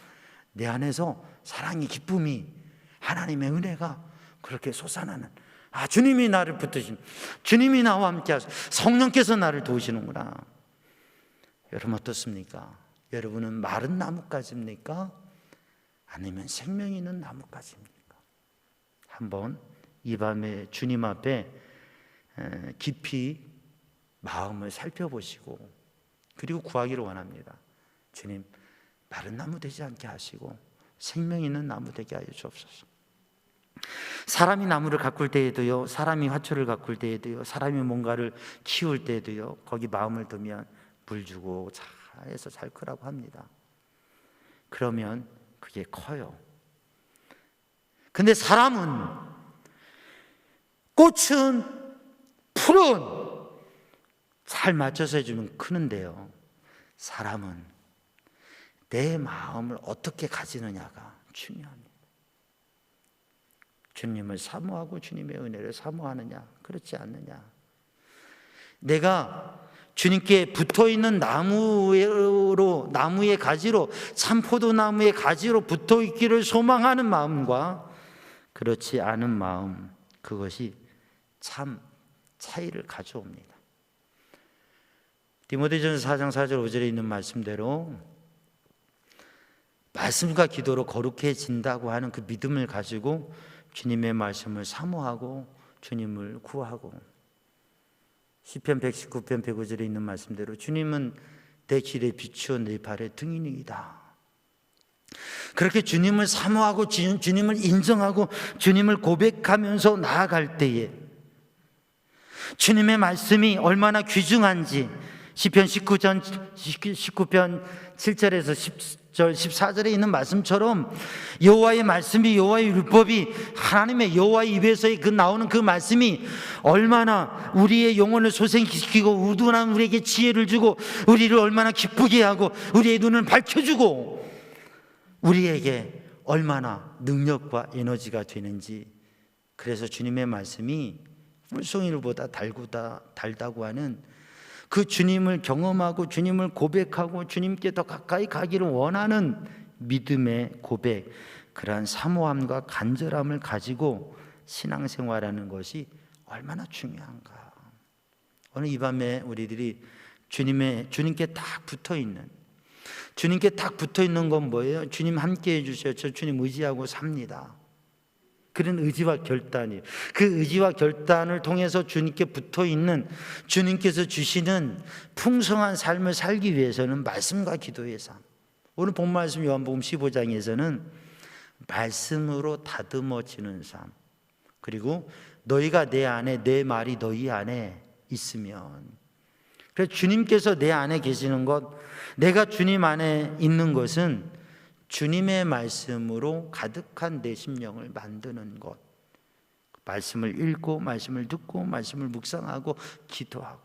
내 안에서 사랑이, 기쁨이, 하나님의 은혜가 그렇게 솟아나는, 주님이 나를 붙드신, 주님이 나와 함께 하셔, 성령께서 나를 도우시는구나. 여러분 어떻습니까? 여러분은 마른 나뭇가지입니까? 아니면 생명 있는 나뭇가지입니까? 한번 이 밤에 주님 앞에 깊이 마음을 살펴보시고 그리고 구하기를 원합니다. 주님, 마른 나무 되지 않게 하시고 생명 있는 나무 되게 하여 주옵소서. 사람이 나무를 가꿀 때에도요, 사람이 화초를 가꿀 때에도요, 사람이 뭔가를 키울 때에도요, 거기 마음을 두면 물 주고 잘해서 잘 크라고 합니다. 그러면 그게 커요. 근데 사람은, 꽃은, 풀은 잘 맞춰서 해주면 크는데요, 사람은 내 마음을 어떻게 가지느냐가 중요합니다. 주님을 사모하고 주님의 은혜를 사모하느냐, 그렇지 않느냐. 내가 주님께 붙어있는 나무의 가지로, 참포도나무의 가지로 붙어있기를 소망하는 마음과 그렇지 않은 마음, 그것이 참 차이를 가져옵니다. 디모데전서 4장 4절 5절에 있는 말씀대로 말씀과 기도로 거룩해진다고 하는 그 믿음을 가지고 주님의 말씀을 사모하고 주님을 구하고, 시편 119편 105절에 있는 말씀대로 주님은 내 길에 비추어 내 발의 등이니이다. 그렇게 주님을 사모하고 주님을 인정하고 주님을 고백하면서 나아갈 때에 주님의 말씀이 얼마나 귀중한지 시편 19편 7절에서 10절 14절에 있는 말씀처럼 여호와의 말씀이, 여호와의 율법이, 하나님의 여호와의 입에서 나오는 그 말씀이 얼마나 우리의 영혼을 소생시키고 우둔한 우리에게 지혜를 주고 우리를 얼마나 기쁘게 하고 우리의 눈을 밝혀주고 우리에게 얼마나 능력과 에너지가 되는지. 그래서 주님의 말씀이 물송이보다 달다고 하는 그 주님을 경험하고 주님을 고백하고 주님께 더 가까이 가기를 원하는 믿음의 고백, 그러한 사모함과 간절함을 가지고 신앙생활하는 것이 얼마나 중요한가. 오늘 이 밤에 우리들이 주님께 딱 붙어있는, 주님께 딱 붙어있는 건 뭐예요? 주님 함께 해주셔요. 저 주님 의지하고 삽니다. 그런 의지와 결단이에요. 그 의지와 결단을 통해서 주님께 붙어있는, 주님께서 주시는 풍성한 삶을 살기 위해서는 말씀과 기도의 삶. 오늘 본 말씀 요한복음 15장에서는 말씀으로 다듬어지는 삶, 그리고 너희가 내 안에, 내 말이 너희 안에 있으면, 그래서 주님께서 내 안에 계시는 것, 내가 주님 안에 있는 것은 주님의 말씀으로 가득한 내 심령을 만드는 것. 말씀을 읽고 말씀을 듣고 말씀을 묵상하고 기도하고,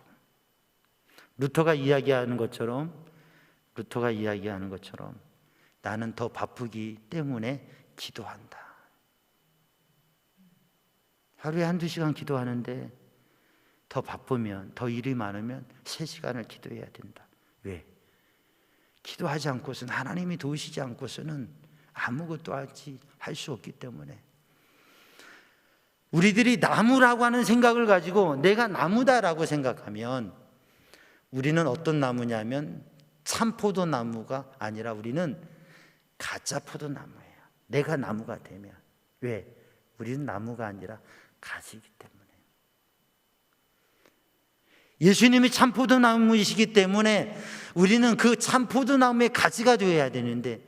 루터가 이야기하는 것처럼 나는 더 바쁘기 때문에 기도한다. 하루에 1-2시간 기도하는데 더 바쁘면, 더 일이 많으면 3시간을 기도해야 된다. 왜? 기도하지 않고서는, 하나님이 도우시지 않고서는 아무것도 할 수 없기 때문에. 우리들이 나무라고 하는 생각을 가지고 내가 나무다라고 생각하면 우리는 어떤 나무냐면 참포도 나무가 아니라 우리는 가짜 포도나무예요. 내가 나무가 되면. 왜? 우리는 나무가 아니라 가지이기 때문에. 예수님이 참포도나무이시기 때문에 우리는 그 참포도나무의 가지가 되어야 되는데,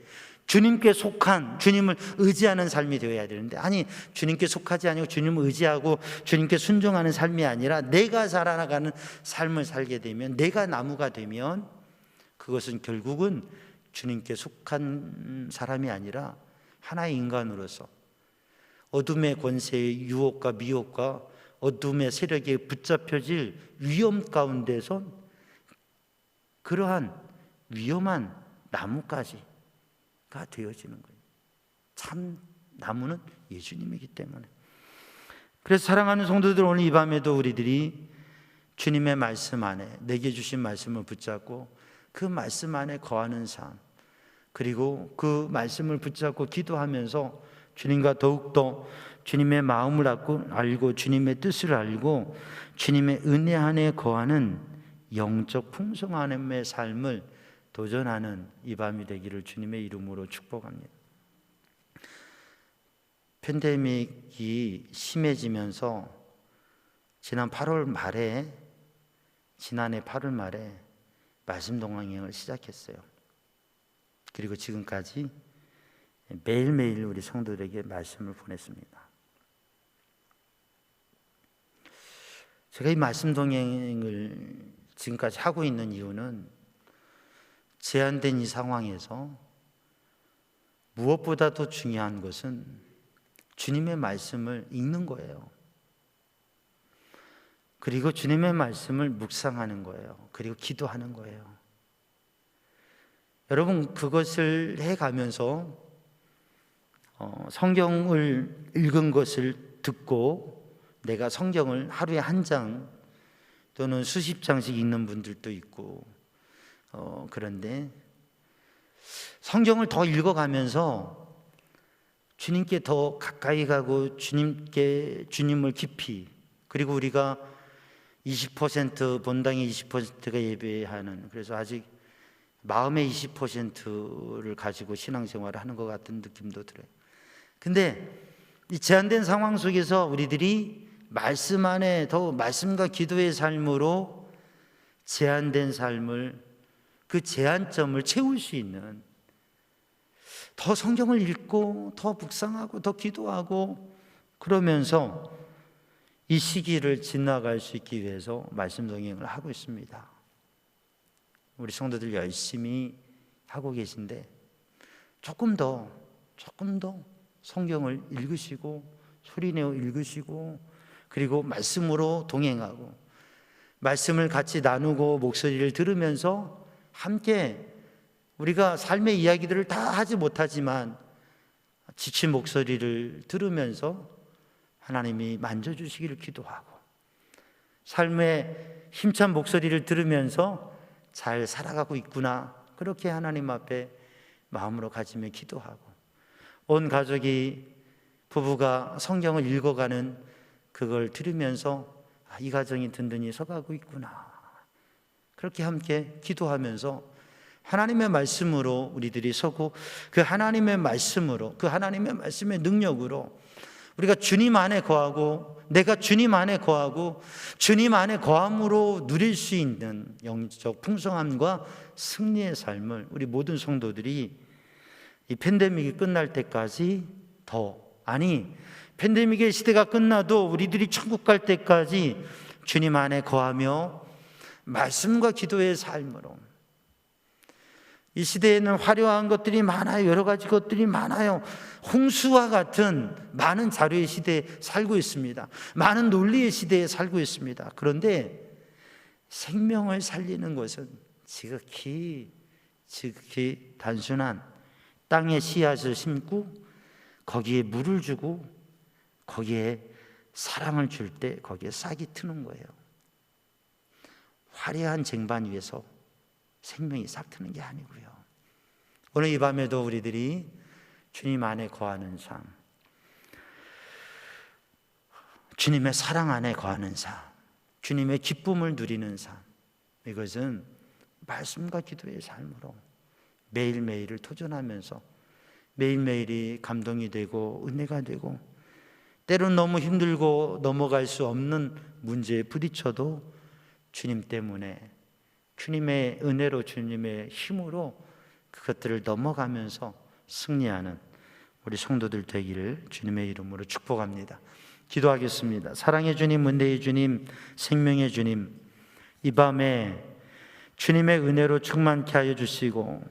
주님께 속한, 주님을 의지하는 삶이 되어야 되는데, 아니, 주님께 속하지 아니고 주님을 의지하고 주님께 순종하는 삶이 아니라 내가 살아나가는 삶을 살게 되면, 내가 나무가 되면 그것은 결국은 주님께 속한 사람이 아니라 하나의 인간으로서 어둠의 권세의 유혹과 미혹과 어둠의 세력에 붙잡혀질 위험 가운데서 그러한 위험한 나무까지가 되어지는 거예요. 참 나무는 예수님이기 때문에. 그래서 사랑하는 성도들, 오늘 이 밤에도 우리들이 주님의 말씀 안에, 내게 주신 말씀을 붙잡고 그 말씀 안에 거하는 삶, 그리고 그 말씀을 붙잡고 기도하면서 주님과 더욱더 주님의 마음을 알고 주님의 뜻을 알고 주님의 은혜 안에 거하는 영적 풍성함의 삶을 도전하는 이 밤이 되기를 주님의 이름으로 축복합니다. 팬데믹이 심해지면서 지난해 8월 말에 말씀 동행을 시작했어요. 그리고 지금까지 매일매일 우리 성도들에게 말씀을 보냈습니다. 제가 이 말씀 동행을 지금까지 하고 있는 이유는 제한된 이 상황에서 무엇보다도 중요한 것은 주님의 말씀을 읽는 거예요. 그리고 주님의 말씀을 묵상하는 거예요. 그리고 기도하는 거예요. 여러분, 그것을 해가면서 성경을 읽은 것을 듣고 내가 성경을 하루에 1장 또는 수십 장씩 읽는 분들도 있고, 그런데 성경을 더 읽어가면서 주님께 더 가까이 가고 주님을 깊이, 그리고 우리가 20% 본당의 20%가 예배하는, 그래서 아직 마음의 20%를 가지고 신앙생활을 하는 것 같은 느낌도 들어요. 근데 이 제한된 상황 속에서 우리들이 말씀 안에 더 말씀과 기도의 삶으로 제한된 삶을, 그 제한점을 채울 수 있는, 더 성경을 읽고 더 묵상하고 더 기도하고 그러면서 이 시기를 지나갈 수 있기 위해서 말씀 동행을 하고 있습니다. 우리 성도들 열심히 하고 계신데 조금 더 성경을 읽으시고 소리내어 읽으시고, 그리고 말씀으로 동행하고 말씀을 같이 나누고 목소리를 들으면서 함께 우리가 삶의 이야기들을 다 하지 못하지만 지친 목소리를 들으면서 하나님이 만져주시기를 기도하고, 삶의 힘찬 목소리를 들으면서 잘 살아가고 있구나, 그렇게 하나님 앞에 마음으로 가지며 기도하고, 온 가족이, 부부가 성경을 읽어가는 그걸 들으면서 이 가정이 든든히 서가고 있구나, 그렇게 함께 기도하면서 하나님의 말씀으로 우리들이 서고, 그 하나님의 말씀으로, 그 하나님의 말씀의 능력으로 우리가 주님 안에 거하고, 내가 주님 안에 거하고 주님 안에 거함으로 누릴 수 있는 영적 풍성함과 승리의 삶을 우리 모든 성도들이 이 팬데믹이 끝날 때까지 팬데믹의 시대가 끝나도 우리들이 천국 갈 때까지 주님 안에 거하며 말씀과 기도의 삶으로, 이 시대에는 화려한 것들이 많아요. 여러 가지 것들이 많아요. 홍수와 같은 많은 자료의 시대에 살고 있습니다. 많은 논리의 시대에 살고 있습니다. 그런데 생명을 살리는 것은 지극히 단순한 땅에 씨앗을 심고 거기에 물을 주고 거기에 사랑을 줄 때 거기에 싹이 트는 거예요. 화려한 쟁반 위에서 생명이 싹 트는 게 아니고요. 오늘 이 밤에도 우리들이 주님 안에 거하는 삶, 주님의 사랑 안에 거하는 삶, 주님의 기쁨을 누리는 삶, 이것은 말씀과 기도의 삶으로 매일매일을 도전하면서 매일매일이 감동이 되고 은혜가 되고, 때로는 너무 힘들고 넘어갈 수 없는 문제에 부딪혀도 주님 때문에, 주님의 은혜로, 주님의 힘으로 그것들을 넘어가면서 승리하는 우리 성도들 되기를 주님의 이름으로 축복합니다. 기도하겠습니다. 사랑의 주님, 은혜의 주님, 생명의 주님, 이 밤에 주님의 은혜로 충만케 하여 주시고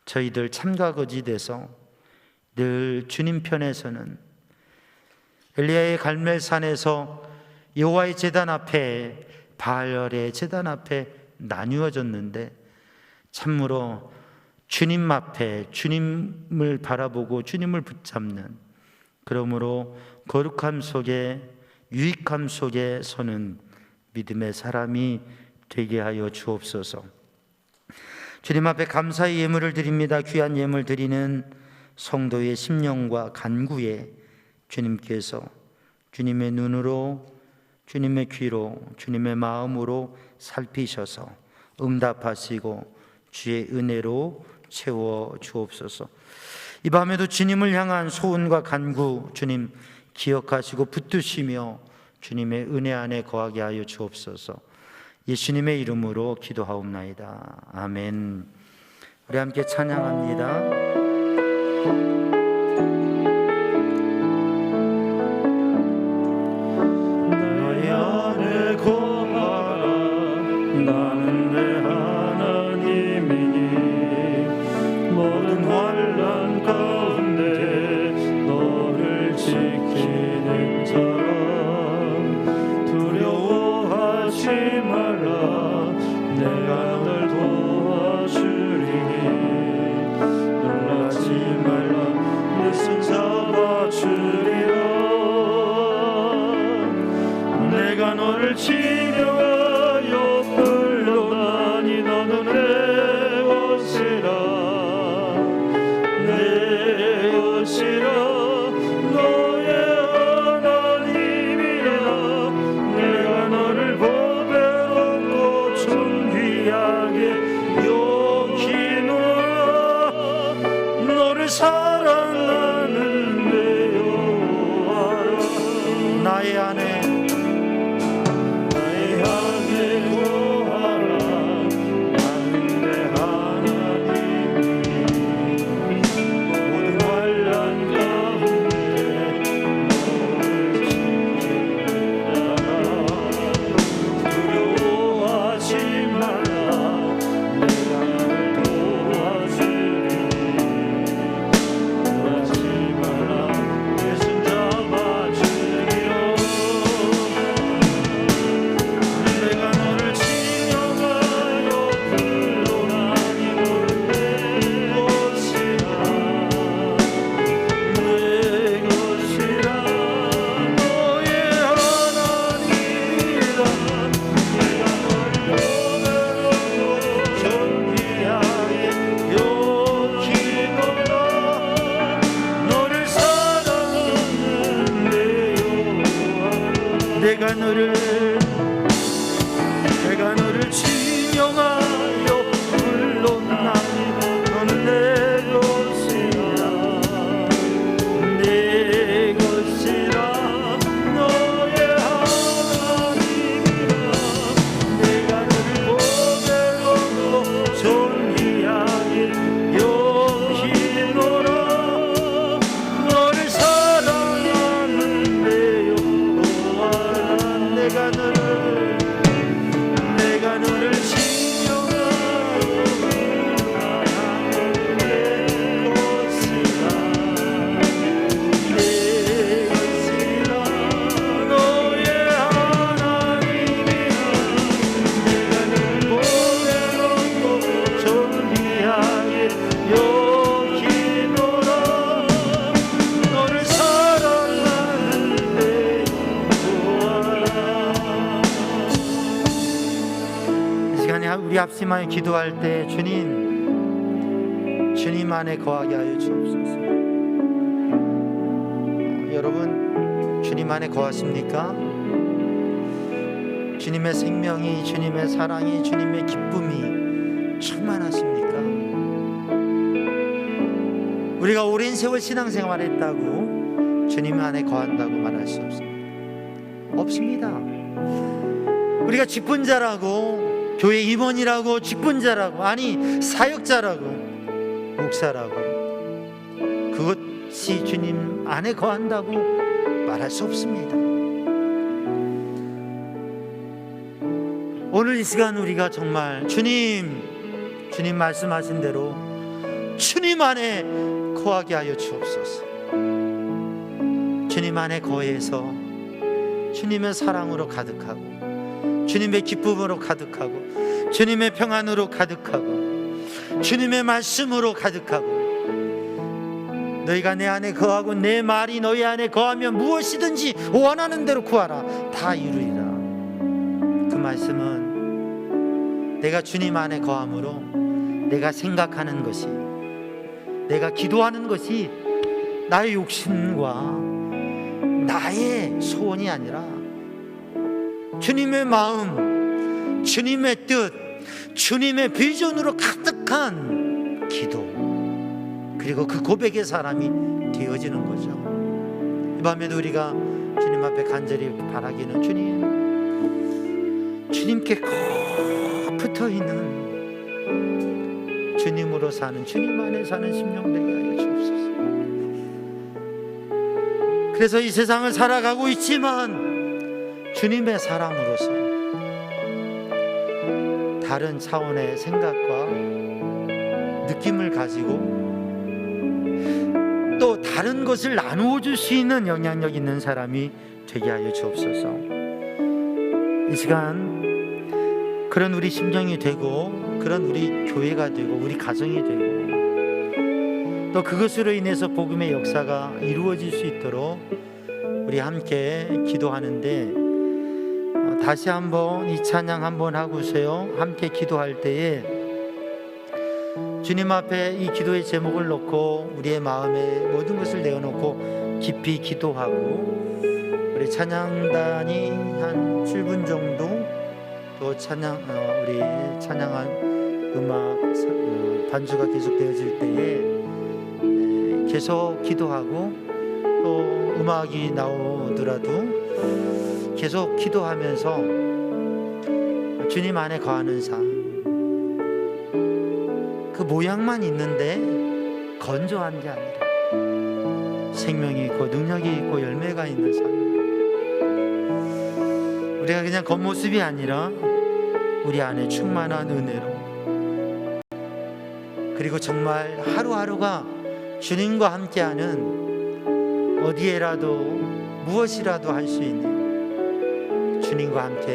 저희들 참가 거지 돼서 늘 주님 편에서는 엘리야의 갈멜산에서 여호와의 제단 앞에, 바알의 제단 앞에 나뉘어졌는데 참으로 주님 앞에 주님을 바라보고 주님을 붙잡는, 그러므로 거룩함 속에 유익함 속에 서는 믿음의 사람이 되게 하여 주옵소서. 주님 앞에 감사의 예물을 드립니다. 귀한 예물 드리는 성도의 심령과 간구에 주님께서 주님의 눈으로, 주님의 귀로, 주님의 마음으로 살피셔서 응답하시고 주의 은혜로 채워 주옵소서. 이 밤에도 주님을 향한 소원과 간구 주님 기억하시고 붙드시며 주님의 은혜 안에 거하게 하여 주옵소서. 예수님의 이름으로 기도하옵나이다. 아멘. 우리 함께 찬양합니다. 나는 내 하나님이니 모든 환난 가운데 너를 지키는 사람, 두려워하지 말라. 내가 널 도와주리니 놀라지 말라. 내 손 잡아주리라. 내가 너를 지켜 너의 하나님이라. 내가 너를 사랑하여 불렀나니 너는 내 것이라 내 것이라 너의 하나님이라 내가 너를 보배로도 존귀하게 여기노라 너를 사랑하는 내 여호와라 내가 너를 신령하고 사랑하는 내 것이라 내 것이라 너의 하나님이라 내가 너를 보배롭고 존귀하게 여기노라 너를 사랑하는 내 여호와라. 이 시간에 우리 합심하여 기도할 때 주님 안에 거하게 하여 주옵소서. 여러분 주님 안에 거하십니까? 주님의 생명이, 주님의 사랑이, 주님의 기쁨이 충만하십니까? 우리가 오랜 세월 신앙생활했다고 주님 안에 거한다고 말할 수 없습니다. 없습니다. 우리가 직분자라고, 교회 임원이라고, 직분자라고, 아니 사역자라고, 목사라고, 그것이 주님 안에 거한다고 말할 수 없습니다. 오늘 이 시간 우리가 정말 주님 말씀하신 대로 주님 안에 거하게 하여 주옵소서. 주님 안에 거해서 주님의 사랑으로 가득하고 주님의 기쁨으로 가득하고 주님의 평안으로 가득하고 주님의 말씀으로 가득하고 너희가 내 안에 거하고 내 말이 너희 안에 거하면 무엇이든지 원하는 대로 구하라 다 이루리라. 그 말씀은 내가 주님 안에 거함으로 내가 생각하는 것이, 내가 기도하는 것이 나의 욕심과 나의 소원이 아니라 주님의 마음, 주님의 뜻, 주님의 비전으로 가득한 기도, 그리고 그 고백의 사람이 되어지는 거죠. 이 밤에도 우리가 주님 앞에 간절히 바라기는 주님께 꼭 붙어있는, 주님으로 사는, 주님 안에 사는 심령 되게 하여 주옵소서. 그래서 이 세상을 살아가고 있지만 주님의 사람으로서 다른 차원의 생각과 느낌을 가지고 또 다른 것을 나누어 줄 수 있는 영향력 있는 사람이 되게 하여 주옵소서. 이 시간 그런 우리 심정이 되고 그런 우리 교회가 되고 우리 가정이 되고 또 그것으로 인해서 복음의 역사가 이루어질 수 있도록 우리 함께 기도하는데, 다시 한번 이 찬양 한번 하고서요 함께 기도할 때에 주님 앞에 이 기도의 제목을 놓고 우리의 마음에 모든 것을 내어놓고 깊이 기도하고, 우리 찬양단이 한 7분 정도 또 우리 찬양한 음악 반주가 계속 되어질 때에 계속 기도하고, 또 음악이 나오더라도 계속 기도하면서 주님 안에 거하는 삶, 그 모양만 있는데 건조한 게 아니라 생명이 있고 능력이 있고 열매가 있는 삶, 우리가 그냥 겉모습이 아니라 우리 안에 충만한 은혜로, 그리고 정말 하루하루가 주님과 함께하는, 어디에라도 무엇이라도 할 수 있는 주님과 함께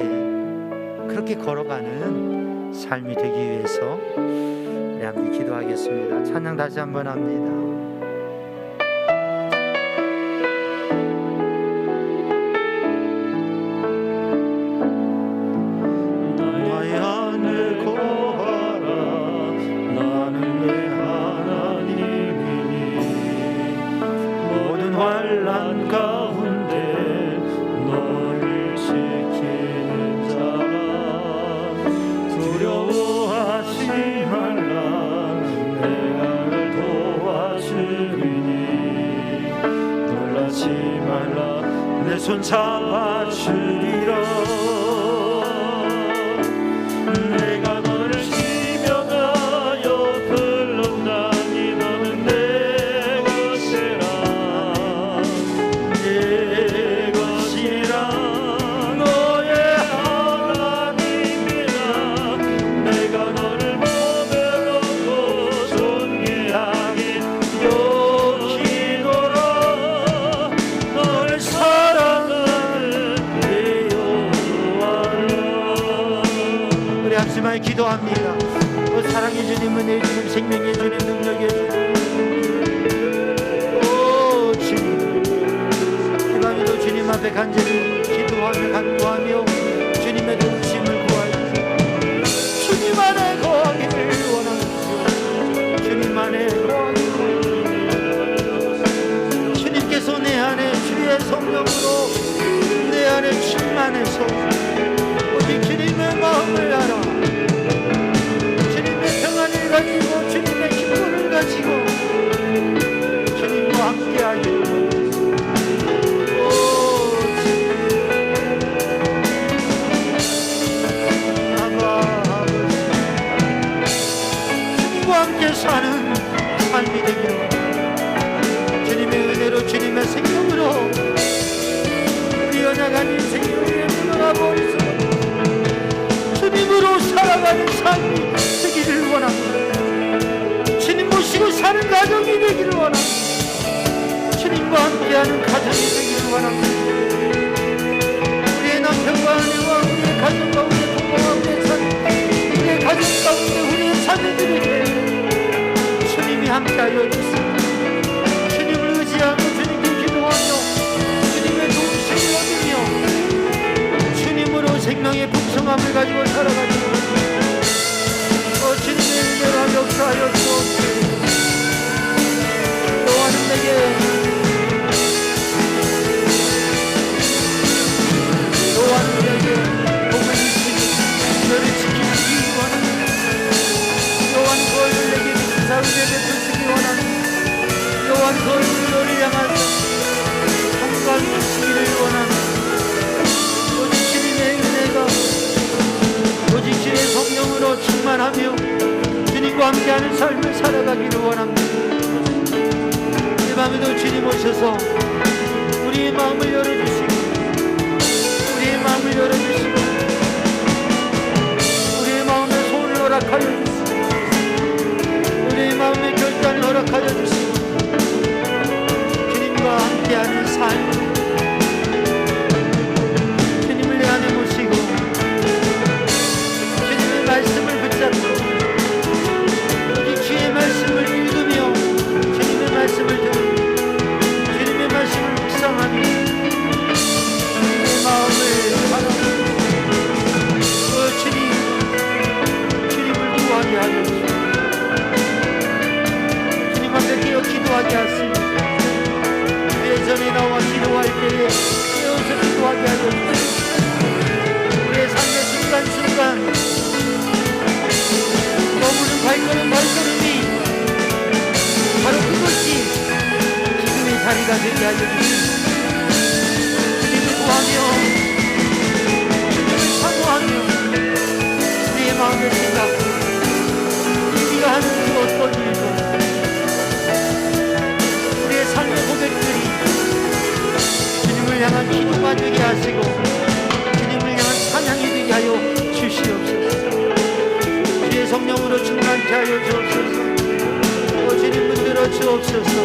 그렇게 걸어가는 삶이 되기 위해서 우리 함께 기도하겠습니다. 찬양 다시 한번 합니다. 환난 가운데 너를 지키는 자라 두려워 손 잡아주리라. 내가 너를 지명하여 불렀나니 너는 내 것이라. 내 것이라. 너의 하나님이라. 내가 너를 몸에 놓고 존귀하게 여기노라. 너를 사랑하는 내 여호와라. 우리 합심하여 기도합니다. 사랑의 주님, 은혜의 주님, 생명의 주님, 능력의 주님, 주님, 이 밤에도 주님 앞에 간절히 기도하며 간구하며 주님의 도우심을 구하여 주님 안에 거하기를 원합니다. 주님 안에 거하기를, 주님께서 내 안에 주의 성령으로 내 안에 충만해서 오직 주님의 마음을 알아 주님의 평안을 가지고 주님의 기쁨을 가지고 주님과 함께하기를 주님과 함께 사는 삶이 되기를 주님의 은혜로 주님의 생명으로 우리 연약한 인생 위에 무너가고 있어 주님으로 살아가는 삶이 되기를 원합니다. 주님 모시고 사는 가정이 되기를 원합니다. 주님과 함께하는 가정이 되기를 원합니다. 우리의 남편과 아내와 우리의 가정과 우리의 부모와 우리의 자녀, 우리의 가정 가운데 우리의 자녀들에게 주님이 함께하여 주시옵소서. 주님을 의지하고 주님께 기도하며 주님의 도우심을 얻으며 주님으로 생명의 풍성함을 가지고 살아가기를 주님의 은혜로 역사하여 주옵소서. 또한 내게 복을 주시고 너를 지키시기 원하는 또한 그 얼굴 내게 비사 은혜 베푸시기 원하는 또한 그 얼굴 너를 향하여 평강 주시기를 원하는 오직 주님의 은혜가 오직 주의 성령으로 충만하며 주님과 함께하는 삶을 살아가기를 원합니다. 이 밤에도 주님 오셔서 우리의 마음을 열어주시고 우리의 마음을 열어주시고 우리의 마음의 소원을 허락하여 주시고 우리의 마음의 결단을 허락하여 주시고 주님과 함께하는 삶 주님을 내 안에 모시고 주님의 말씀을 붙잡고 오직 주의 말씀을 읽으며 주님의 말씀을 들으며 주님의 말씀을 묵상하며 주님의 마음을 바라보며 주님을 구하게 하여 주시옵소서. 주님 앞에 깨어 기도하게 하시옵소서. 예전에 나와 기도할 때에 깨어서 기도하게 하여 주시옵소서. 우리의 삶의 순간순간 머무는 발걸음이 바로 그것이 지금의 자리가 되게 하여 주시옵소서. 주님을 구하며 주님을 사모하며 우리의 마음의 생각 우리가 하는 그 어떤 일도 우리의 삶의 고백들이 주님을 향한 기도가 되게 하시고 주님을 향한 찬양이 되게 하여 주시옵소서. 주의 성령으로 충만케 하여 주옵소서. 주님 문들어 주옵소서.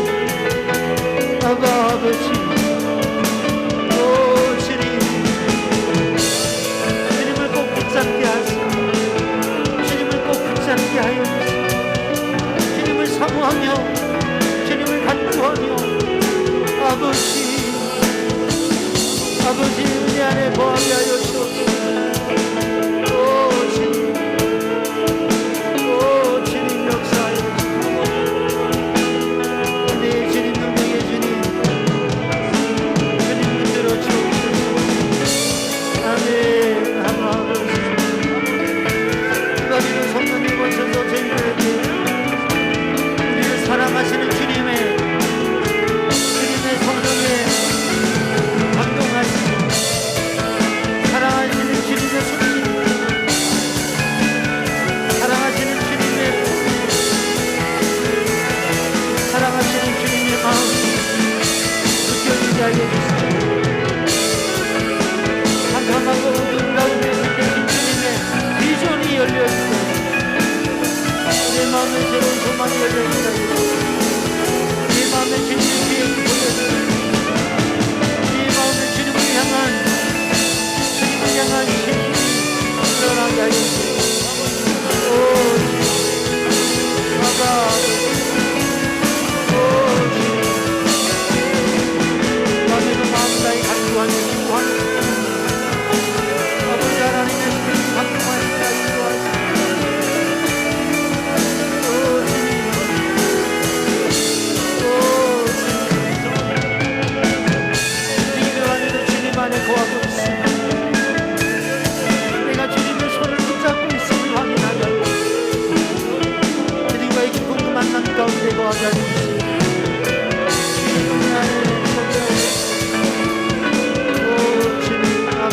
아버지 주님 주님을 꼭 붙잡게 하시고 주님을 꼭 붙잡게 하여 주시고 주님을 사모하며 주님을 간구하며 아버지 은혜 안에 거하게 하여 주옵소서. 주님 역사하여 주옵소서. 네 주님 능력의 주님 주님 붙들어 주옵소서. 아멘. 아버지 이 밤에도 성령님 오셔서 저희들에게 우리를 사랑하시는 주님의 성령의 감동하시는 마음에 새로운 소망이 열려있다. 네 마음에 주님의 계획이 보여주세요. 네 마음에 주님을 향한 힘이 일어나게 하여 주세요. 오 아바 오 마음에도 마음 다해 간구하며 기도하며 아버지 하나님의 신을 간구하시다 기도하시다. 주님 안에 거하고 있습니다. 내가 주님의 손을 붙잡고 있음을 확인하자. 주님과의 기쁨 만남 가운데 거하게 하여 주시옵소서. 주님 안에 오 주님 아바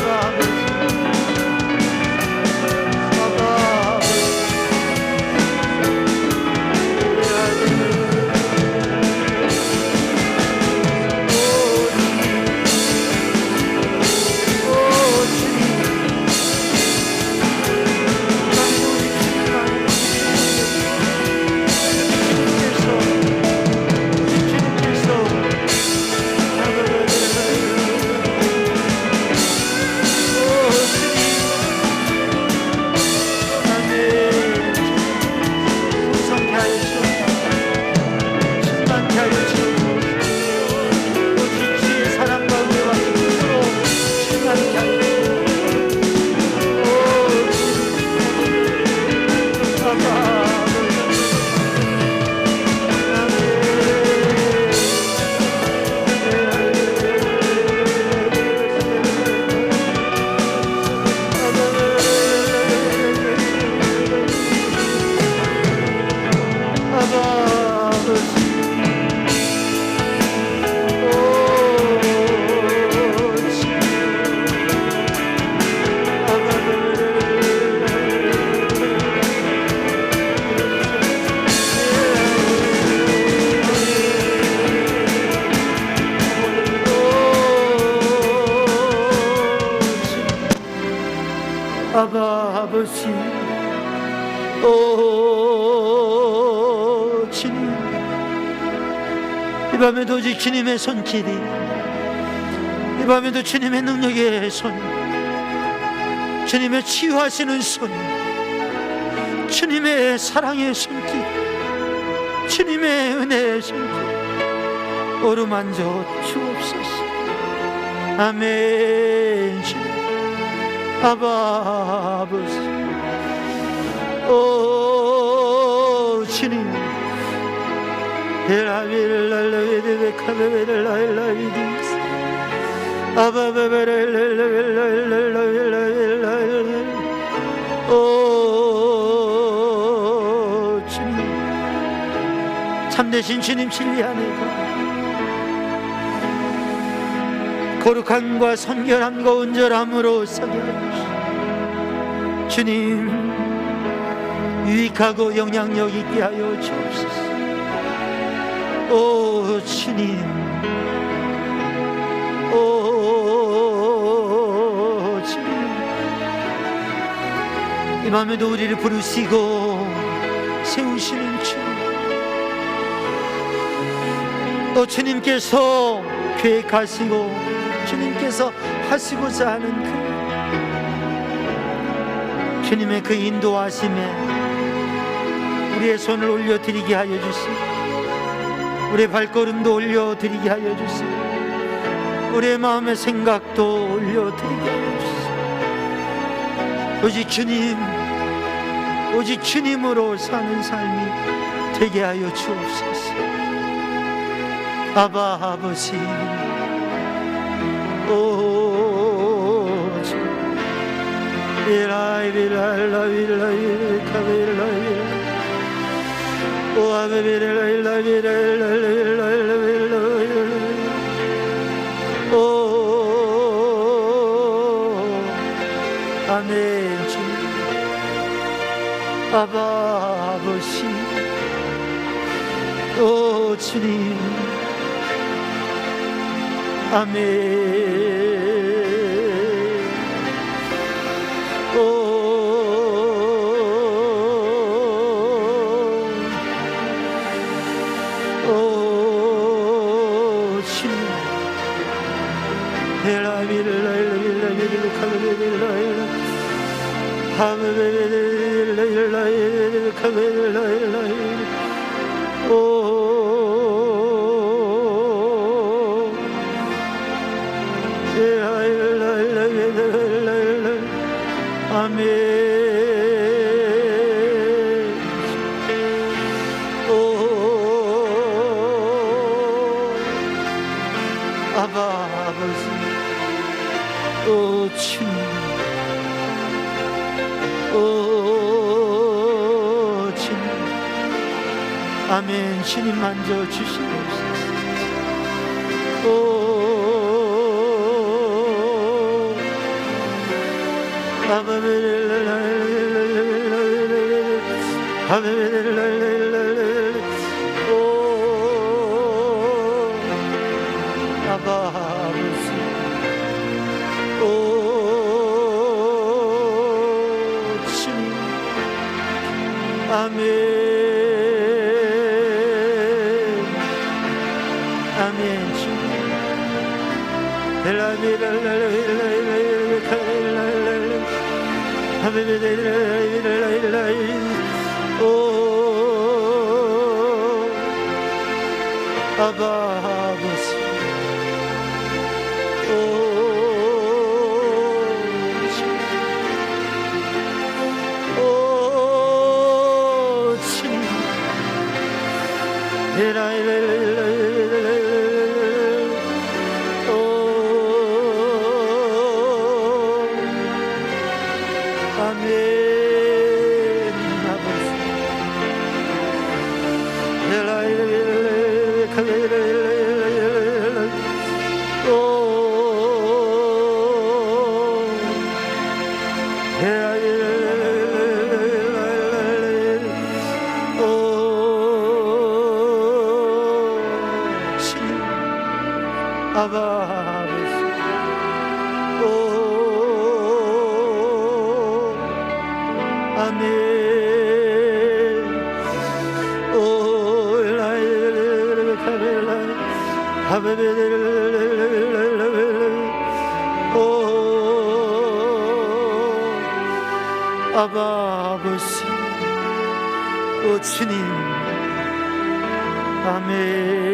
아바 아버지 오 주님 이 밤에도 오직 주님의 손길이 이 밤에도 주님의 능력의 손 주님의 치유하시는 손 주님의 사랑의 손길 주님의 은혜의 손길 어루만져 주옵소서. 아멘. 주님 아버지 오 주님 오 주님 참되신 주님 진리하네요. 거룩함과 선결함과 온전함으로 서게 하시오. 주님 유익하고 영향력 있게 하여 주옵소서. 오 주님 오 주님 이 밤에도 우리를 부르시고 세우시는 주님 주님께서 계획하시고 주님께서 하시고자 하는 그 주님의 그 인도하심에 우리의 손을 올려드리게 하여 주시고 우리의 발걸음도 올려드리게 하여 주시고 우리의 마음의 생각도 올려드리게 하여 주시고 오직 주님으로 사는 삶이 되게 하여 주옵소서. 아버지 오 주님 아멘. 주님 아버지 오 주님 아멘. 오 아바 아버지 주님 주님 아멘. 주님 만져 주시옵소서. 아바 아버지 주님 아멘 아멘 주님 아바 아버지 아바 아버지 아멘 아바 아버지 주님 아멘